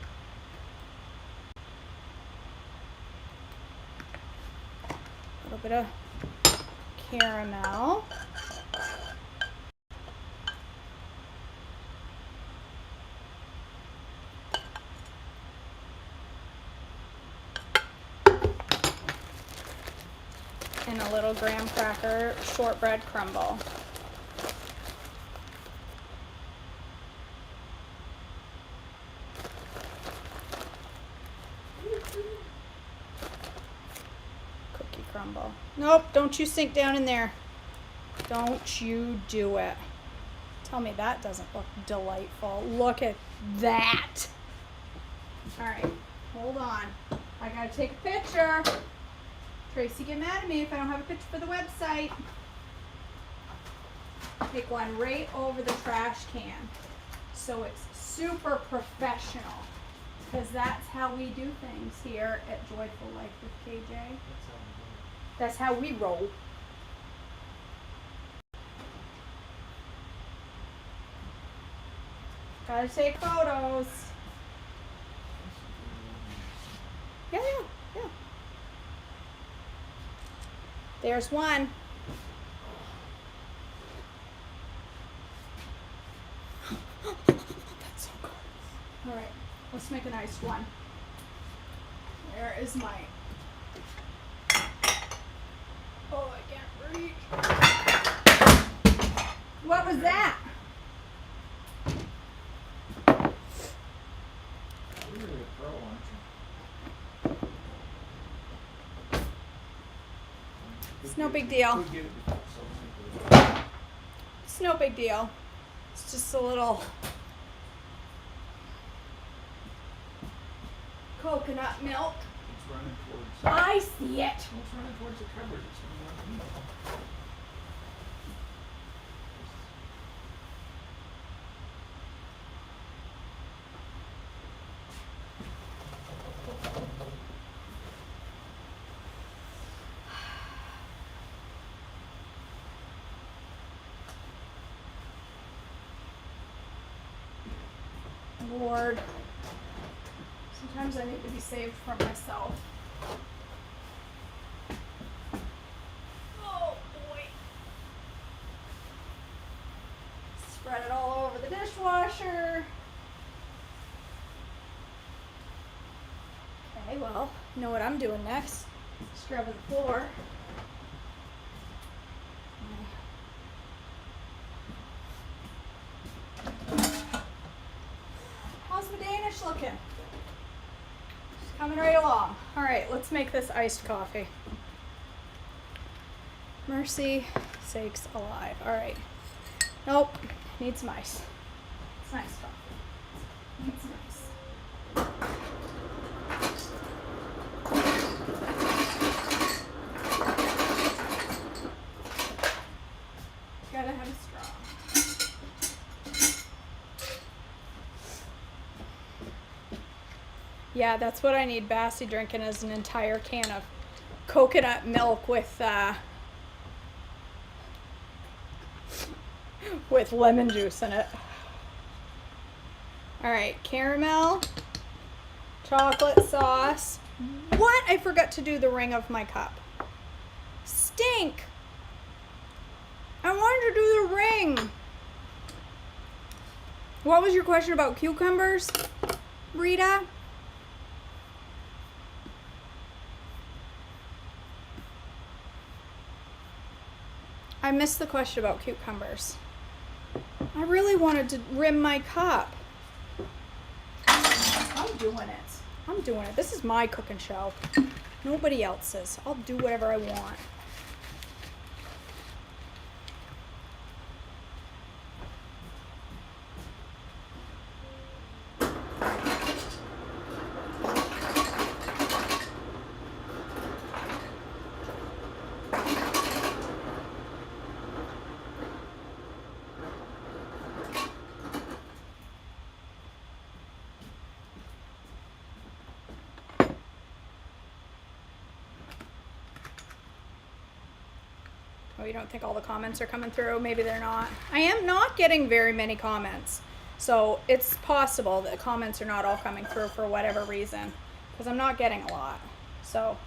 A little bit of caramel. And a little graham cracker shortbread crumble. Cookie crumble. Nope, don't you sink down in there. Don't you do it. Tell me that doesn't look delightful. Look at that. All right, hold on. I gotta take a picture. Tracy, get mad at me if I don't have a picture for the website. Take one right over the trash can. So it's super professional. Because that's how we do things here at Joyful Life with KJ. That's how we roll. Gotta take photos. Yeah. There's one. That's so good. All right, let's make a nice one. Where is my... Oh, I can't reach. What was that? You're really a pro, aren't you? It's no big deal. We get it so simple. It's no big deal. It's just a little coconut milk. It's running towards. I see it. It's running towards the cupboard. It's running like me. Lord. Sometimes I need to be saved from myself. Oh boy. Spread it all over the dishwasher. Okay, well, you know what I'm doing next? Scrubbing the floor. How's my Danish looking? Just coming right along. All right, let's make this iced coffee. Mercy sakes alive. All right. Nope. Needs some ice. It's nice coffee. Needs some ice. Gotta have a straw. Yeah, that's what I need Bassy drinking is an entire can of coconut milk with lemon juice in it. All right, caramel, chocolate sauce. What? I forgot to do the ring of my cup. Stink. I wanted to do the ring. What was your question about cucumbers, Rita? I missed the question about cucumbers. I really wanted to rim my cup. I'm doing it. This is my cooking show. Nobody else's. I'll do whatever I want. Oh, you don't think all the comments are coming through? Maybe they're not. I am not getting very many comments. So it's possible that comments are not all coming through for whatever reason. Because I'm not getting a lot. So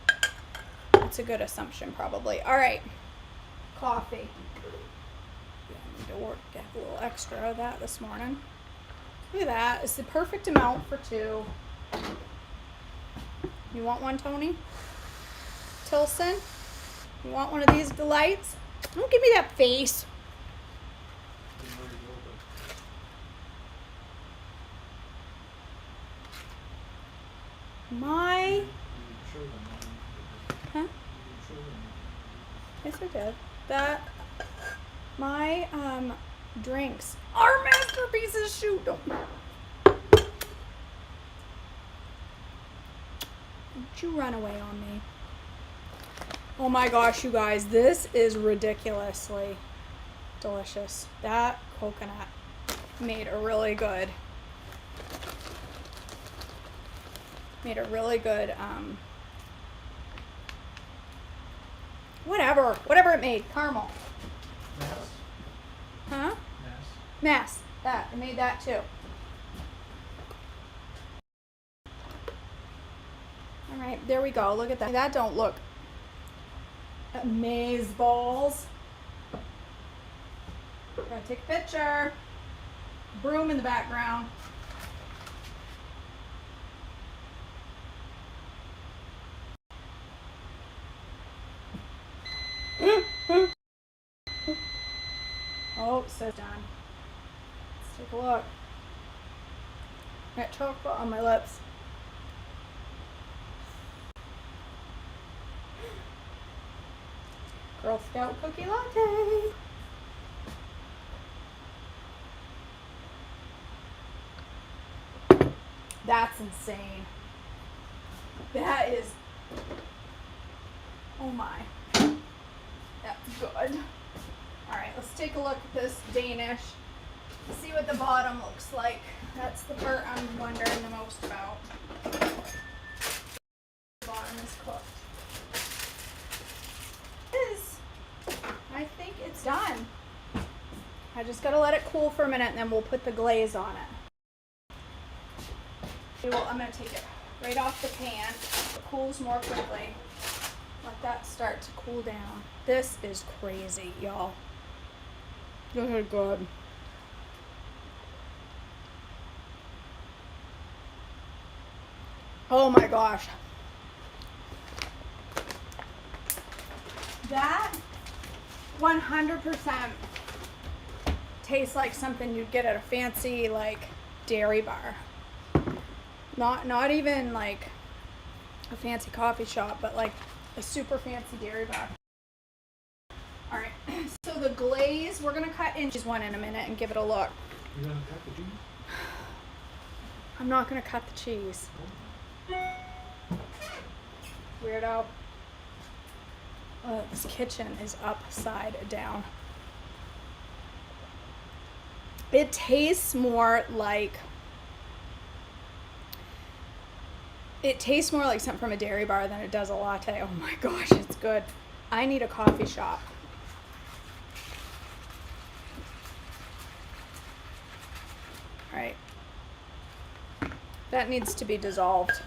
that's a good assumption probably. All right. Coffee. Yeah, I need to get a little extra of that this morning. Look at that. It's the perfect amount for 2. You want one, Tony? Tilson? You want one of these delights? Don't give me that face. My... Huh? Yes, I did. My drinks are masterpieces. Shoot, don't you run away on me. Oh my gosh, you guys, this is ridiculously delicious. That coconut made a really good whatever it made, caramel. Mass. Huh? Mass. That, I made that too. All right, there we go. Look at that. That don't look amaze balls. Gotta take a picture. Broom in the background. Oh, so done. Let's take a look. Got chocolate on my lips. Girl Scout cookie latte. That's insane. That is, oh my. That's good. All right, let's take a look at this Danish. See what the bottom looks like. That's the part I'm wondering the most about. The bottom is cooked. I think it's done. I just gotta let it cool for a minute and then we'll put the glaze on it. I'm gonna take it right off the pan. It cools more quickly. Let that start to cool down. This is crazy, y'all. This is good. Oh my gosh. That 100% tastes like something you'd get at a fancy like dairy bar. Not even like a fancy coffee shop, but like a super fancy dairy bar. All right, so the glaze, we're gonna cut inches one in a minute and give it a look. You're gonna cut the cheese? I'm not gonna cut the cheese. Weirdo. This kitchen is upside down. It tastes more like something from a dairy bar than it does a latte. Oh my gosh, it's good. I need a coffee shop. All right. That needs to be dissolved.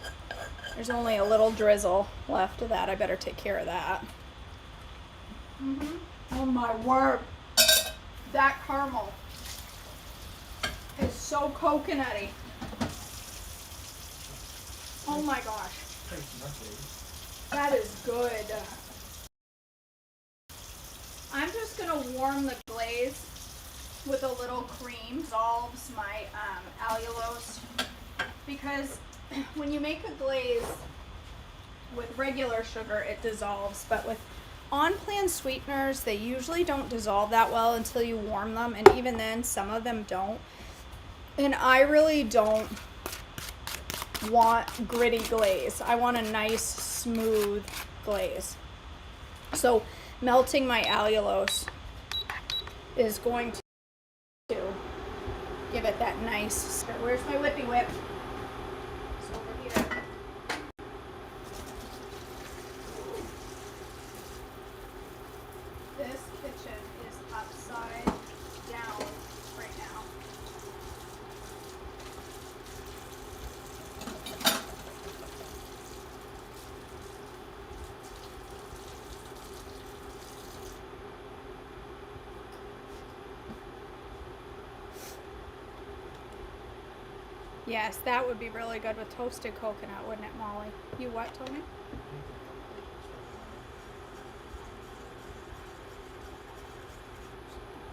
There's only a little drizzle left of that. I better take care of that. Oh my word. That caramel is so coconutty. Oh my gosh. That is good. I'm just going gonna warm the glaze with a little cream. Dissolves my allulose, because when you make a glaze with regular sugar, it dissolves, but with on-plan sweeteners, they usually don't dissolve that well until you warm them, and even then, some of them don't. And I really don't want gritty glaze. I want a nice, smooth glaze. So melting my allulose is going to give it that nice. Where's my whippy whip? It's over here. This kitchen is upside down right now. Yes, that would be really good with toasted coconut, wouldn't it, Molly? You what, Tony?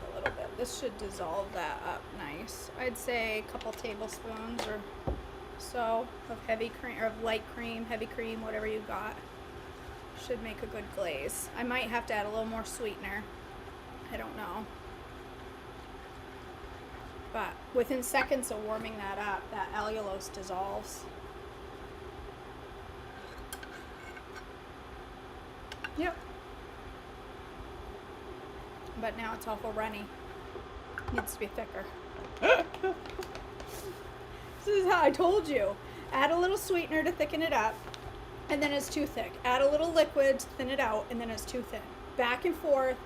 A little bit. This should dissolve that up nice. I'd say a couple tablespoons or so of heavy cream, or of light cream, heavy cream, whatever you got. Should make a good glaze. I might have to add a little more sweetener. I don't know. But within seconds of warming that up, that allulose dissolves. Yep. But now it's awful runny. Needs to be thicker. This is how I told you. Add a little sweetener to thicken it up, and then it's too thick. Add a little liquid to thin it out, and then it's too thin. Back and forth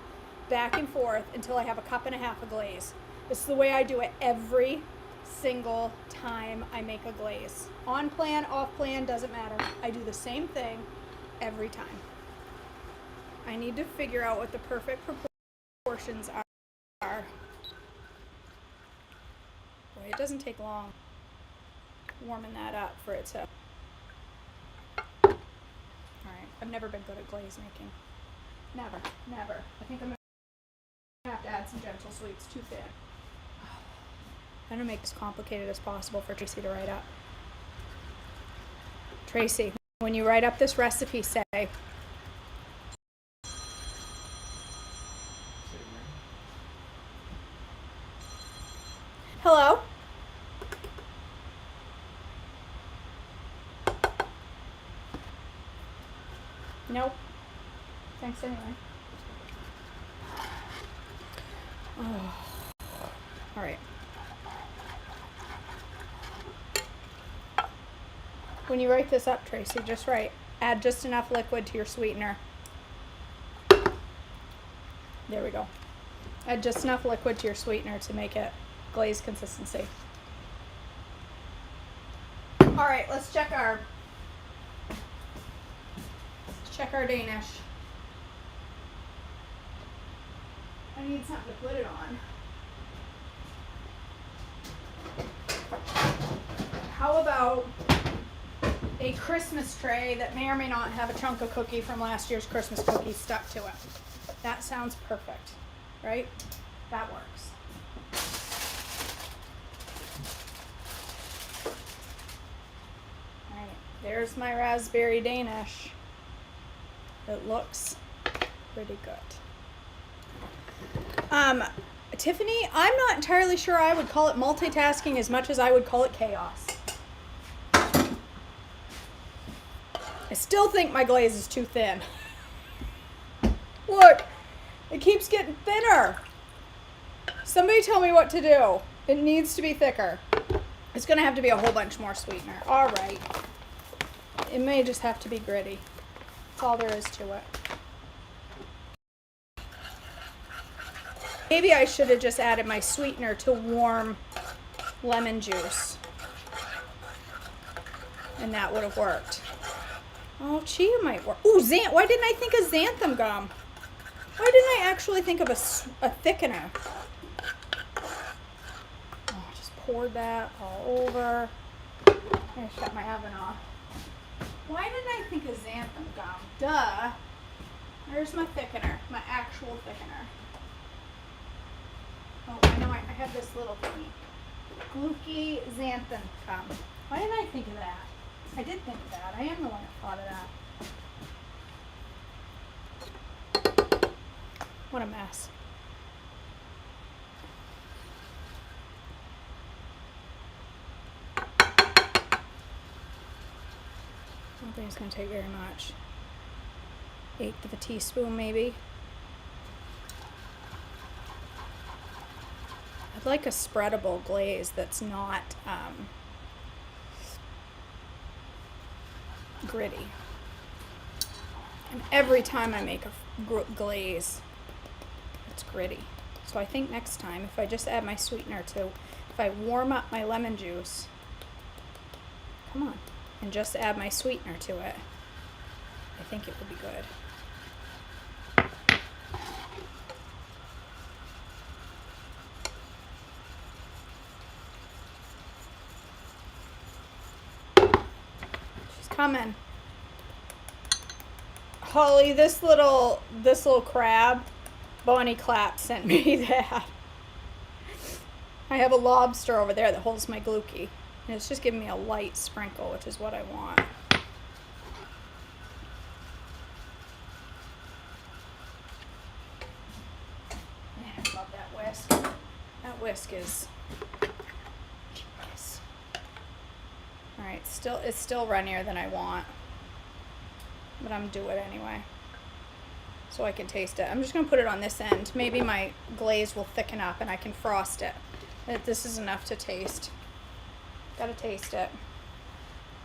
until I have a cup and a half of glaze. This is the way I do it every single time I make a glaze. On plan, off plan, doesn't matter. I do the same thing every time. I need to figure out what the perfect proportions are. Boy, it doesn't take long warming that up for it to... Alright, I've never been good at glaze making. Never. I think I'm going to have to add some gentle sweets. Too thin. I'm going to make this complicated as possible for Tracy to write up. Tracy, when you write up this recipe, say... Hello? Nope. Thanks anyway. Oh. All right. When you write this up, Tracy, just write, add just enough liquid to your sweetener. There we go. Add just enough liquid to your sweetener to make it glaze consistency. All right, let's check our Danish. I need something to put it on. How about a Christmas tray that may or may not have a chunk of cookie from last year's Christmas cookie stuck to it? That sounds perfect, right? That works. All right, there's my raspberry Danish. It looks pretty good. Tiffany, I'm not entirely sure I would call it multitasking as much as I would call it chaos. I still think my glaze is too thin. Look, it keeps getting thinner. Somebody tell me what to do. It needs to be thicker. It's going to have to be a whole bunch more sweetener. All right. It may just have to be gritty. That's all there is to it. Maybe I should have just added my sweetener to warm lemon juice. And that would have worked. Oh, chia might work. Ooh, why didn't I think of xanthan gum? Why didn't I actually think of a thickener? Oh, I just poured that all over. I'm gonna shut my oven off. Why didn't I think of xanthan gum? Duh. There's my thickener, my actual thickener. Oh, I know, I have this little thingy. Glucky xanthan gum. Why didn't I think of that? I did think of that. I am the one that thought of that. What a mess. I don't think it's going to take very much. 1/8 of a teaspoon maybe. I'd like a spreadable glaze that's not gritty. And every time I make a glaze, it's gritty. So I think next time, if I just add my sweetener to, if I warm up my lemon juice, come on, and just add my sweetener to it, I think it would be good. She's coming. Holly, this little crab, Bonnie Clapp sent me that. I have a lobster over there that holds my glucky, and it's just giving me a light sprinkle, which is what I want. Man, I love that whisk. That whisk is genius. All right, it's still runnier than I want, but I'm do it anyway, so I can taste it. I'm just gonna put it on this end. Maybe my glaze will thicken up and I can frost it. This is enough to taste. Gotta taste it.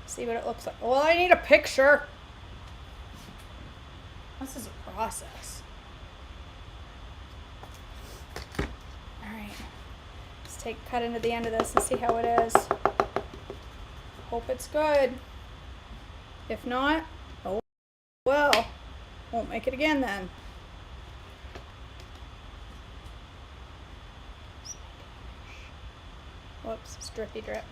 See what it looks like. Well, I need a picture. This is a process. All right, let's cut into the end of this and see how it is. Hope it's good. If not, oh well. Won't make it again then. Whoops, it's drippy drip.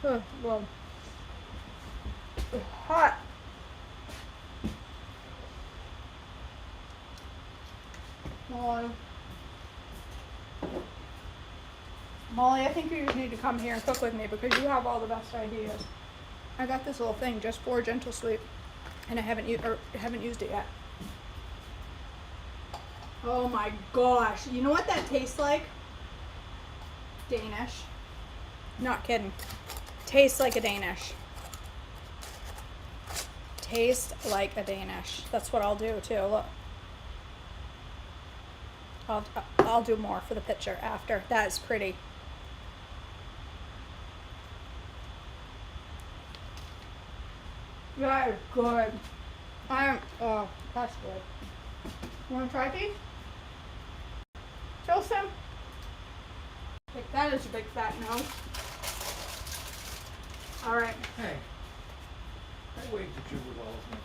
Oh, well, it's hot. Molly, I think you just need to come here and cook with me because you have all the best ideas. I got this little thing just for gentle sleep, and I haven't used it yet. Oh my gosh! You know what that tastes like? Danish. Not kidding. Tastes like a Danish. Tastes like a Danish. That's what I'll do too. Look. I'll do more for the picture after. That is pretty. That is good. Oh, that's good. You want to try these? Chilson? Like that is a big fat no. All right. Hey, I wait to chew with all of my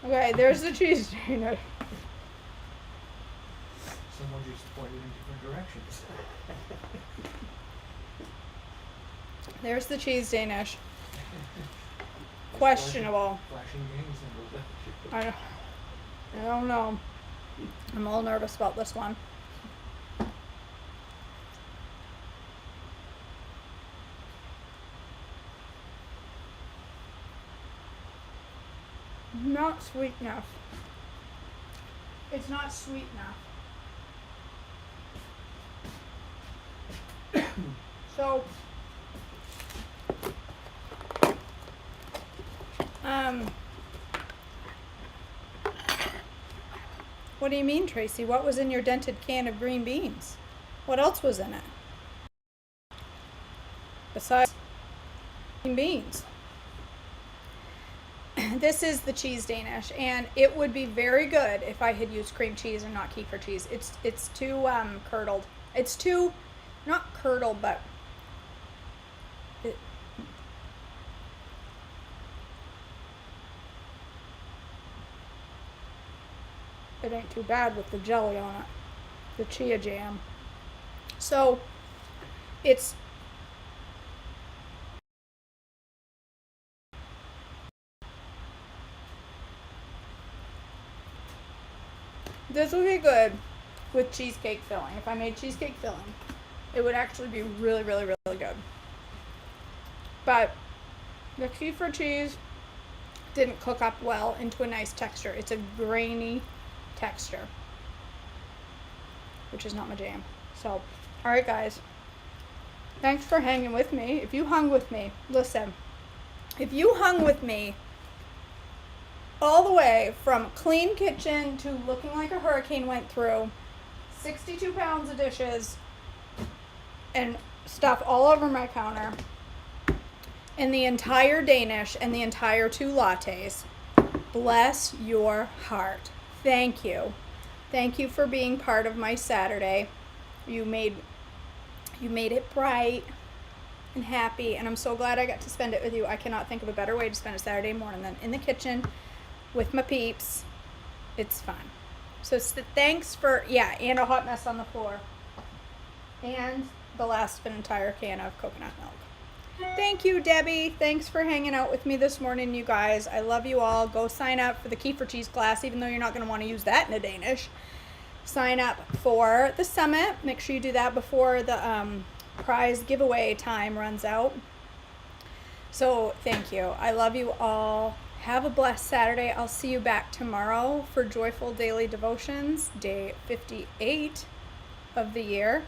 fingers. Okay, there's the cheese Danish. Someone just pointed in different directions. There's the cheese Danish. Questionable. Flashing gang symbols. I don't know. I'm a little nervous about this one. Not sweet enough. It's not sweet enough. So, what do you mean, Tracy? What was in your dented can of green beans? What else was in it? Besides green beans. This is the cheese Danish, and it would be very good if I had used cream cheese and not kefir cheese. It's too curdled. It's too, not curdled, but it ain't too bad with the jelly on it, the chia jam. So it's this would be good with cheesecake filling. If I made cheesecake filling, it would actually be really, really, really good. But the kefir cheese didn't cook up well into a nice texture. It's a grainy texture, which is not my jam. So, all right, guys. Thanks for hanging with me. If you hung with me, listen. If you hung with me all the way from clean kitchen to looking like a hurricane went through, 62 pounds of dishes and stuff all over my counter, and the entire Danish and the entire 2 lattes, bless your heart. Thank you. Thank you for being part of my Saturday. You made it bright and happy, and I'm so glad I got to spend it with you. I cannot think of a better way to spend a Saturday morning than in the kitchen with my peeps. It's fun. So thanks for, and a hot mess on the floor. And the last of an entire can of coconut milk. Thank you, Debbie. Thanks for hanging out with me this morning, you guys. I love you all. Go sign up for the kefir cheese class, even though you're not going to want to use that in a Danish. Sign up for the summit. Make sure you do that before the prize giveaway time runs out. So thank you. I love you all. Have a blessed Saturday. I'll see you back tomorrow for Joyful Daily Devotions, day 58 of the year.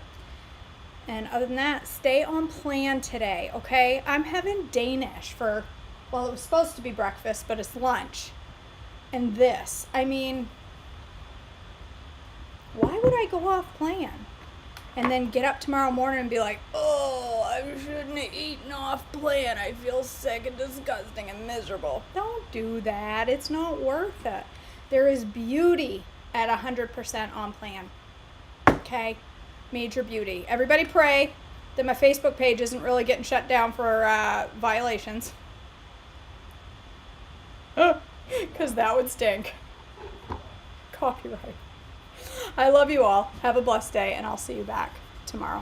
And other than that, stay on plan today, okay? I'm having Danish for, well, it was supposed to be breakfast, but it's lunch. And this, I mean, why would I go off plan? And then get up tomorrow morning and be like, oh, I shouldn't have eaten off plan. I feel sick and disgusting and miserable. Don't do that. It's not worth it. There is beauty at 100% on plan, okay? Major beauty. Everybody pray that my Facebook page isn't really getting shut down for violations. Because that would stink. Copyright. I love you all. Have a blessed day, and I'll see you back tomorrow.